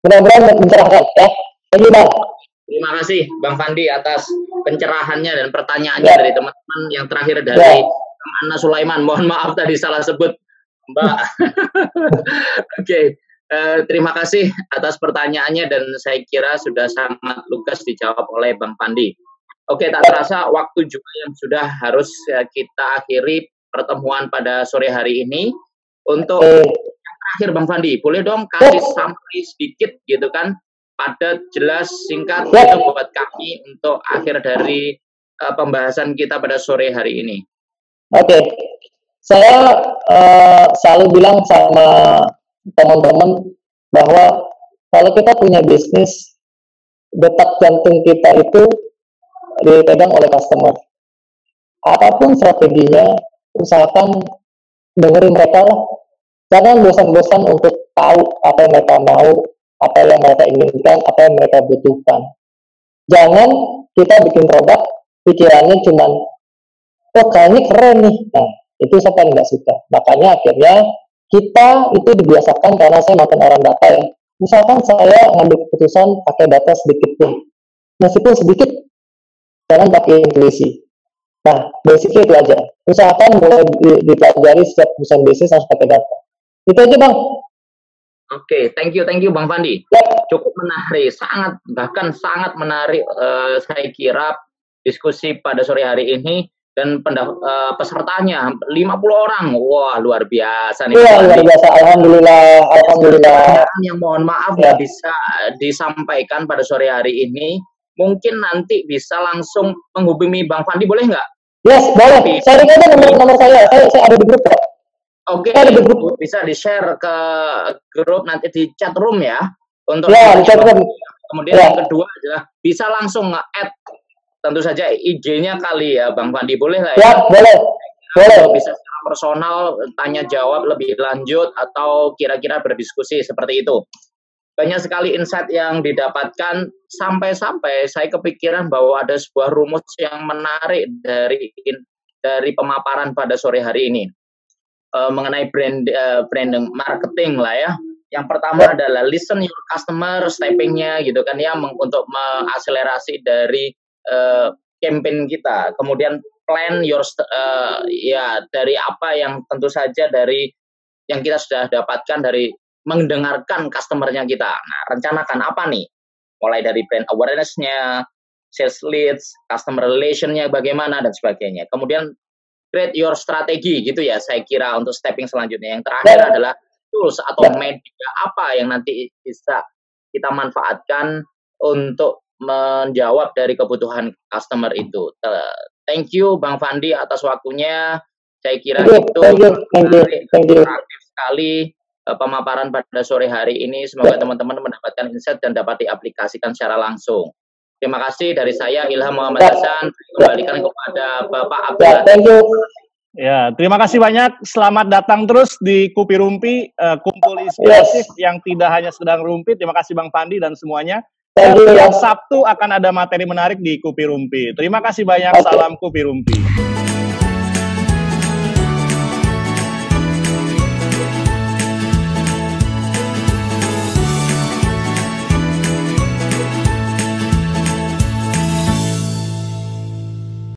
Mudah-mudahan mencerahkan ya. Thank you Bang. Terima kasih Bang Fandi atas pencerahannya dan pertanyaannya dari teman-teman. Yang terakhir dari Bang Ana Sulaiman. Mohon maaf tadi salah sebut Mbak. Oke. Terima kasih atas pertanyaannya dan saya kira sudah sangat lugas dijawab oleh Bang Fandi. Oke, tak terasa waktu juga yang sudah harus kita akhiri pertemuan pada sore hari ini. Untuk yang terakhir Bang Fandi, boleh dong kasih summary sedikit gitu kan, padat, jelas, singkat itu buat kami untuk akhir dari pembahasan kita pada sore hari ini. Oke, saya selalu bilang sama teman-teman bahwa kalau kita punya bisnis, detak jantung kita itu dipegang oleh customer. Apapun strateginya, usahakan dengerin mereka lah. Jangan bosan-bosan untuk tahu apa yang mereka mau, apa yang mereka inginkan, apa yang mereka butuhkan. Jangan kita bikin produk, pikirannya cuman, oh kayaknya keren nih. Nah, itu saya paling nggak suka. Makanya akhirnya kita itu dibiasakan, karena saya makan orang data ya. Misalkan saya ngambil keputusan pakai data sedikit pun, meskipun sedikit, jangan pakai intuisi. Nah, basicnya itu aja. Usahakan mulai dipelajari setiap perusahaan bisnis harus pakai data. Itu aja Bang. Oke, thank you Bang Fandi. Yep. Cukup menarik, bahkan sangat menarik saya kira diskusi pada sore hari ini. Dan pesertanya 50 orang, wah luar biasa nih. Wah, luar biasa, alhamdulillah. Yang mohon maaf nggak bisa disampaikan pada sore hari ini, mungkin nanti bisa langsung menghubungi Bang Fandi, boleh nggak? Yes, boleh. Sharing aja nomor saya ada di grup kok. Oke, bisa di-share ke grup nanti di chat room ya. Untuk di chat room. Kemudian yang kedua adalah bisa langsung nge-add tentu saja IG-nya kali ya Bang Fandi, boleh lah ya? Ya, boleh. Bisa secara personal tanya jawab lebih lanjut atau kira-kira berdiskusi seperti itu. Banyak sekali insight yang didapatkan, sampai-sampai saya kepikiran bahwa ada sebuah rumus yang menarik dari pemaparan pada sore hari ini mengenai branding marketing lah ya. Yang pertama adalah listen your customer, stepping-nya gitu kan ya, untuk mengakselerasi dari campaign kita. Kemudian plan your dari apa yang tentu saja dari yang kita sudah dapatkan dari mendengarkan customer-nya kita. Nah, rencanakan apa nih? Mulai dari brand awareness-nya, sales leads, customer relation-nya bagaimana dan sebagainya. Kemudian create your strategi gitu ya, saya kira untuk stepping selanjutnya. Yang terakhir adalah tools atau media apa yang nanti bisa kita manfaatkan untuk menjawab dari kebutuhan customer itu. Thank you Bang Fandi atas waktunya. Saya kira itu aktif sekali pemaparan pada sore hari ini. Semoga teman-teman mendapatkan insight dan dapat diaplikasikan secara langsung. Terima kasih dari saya Ilham Muhammad Hasan. Kembalikan kepada Bapak Abdul. Thank you. Ya, terima kasih banyak. Selamat datang terus di Kupi Rumpi, kumpul inspiratif yang tidak hanya sedang rumpi. Terima kasih Bang Fandi dan semuanya. Setiap Sabtu akan ada materi menarik di Kupi Rumpi. Terima kasih banyak. Salam Kupi Rumpi.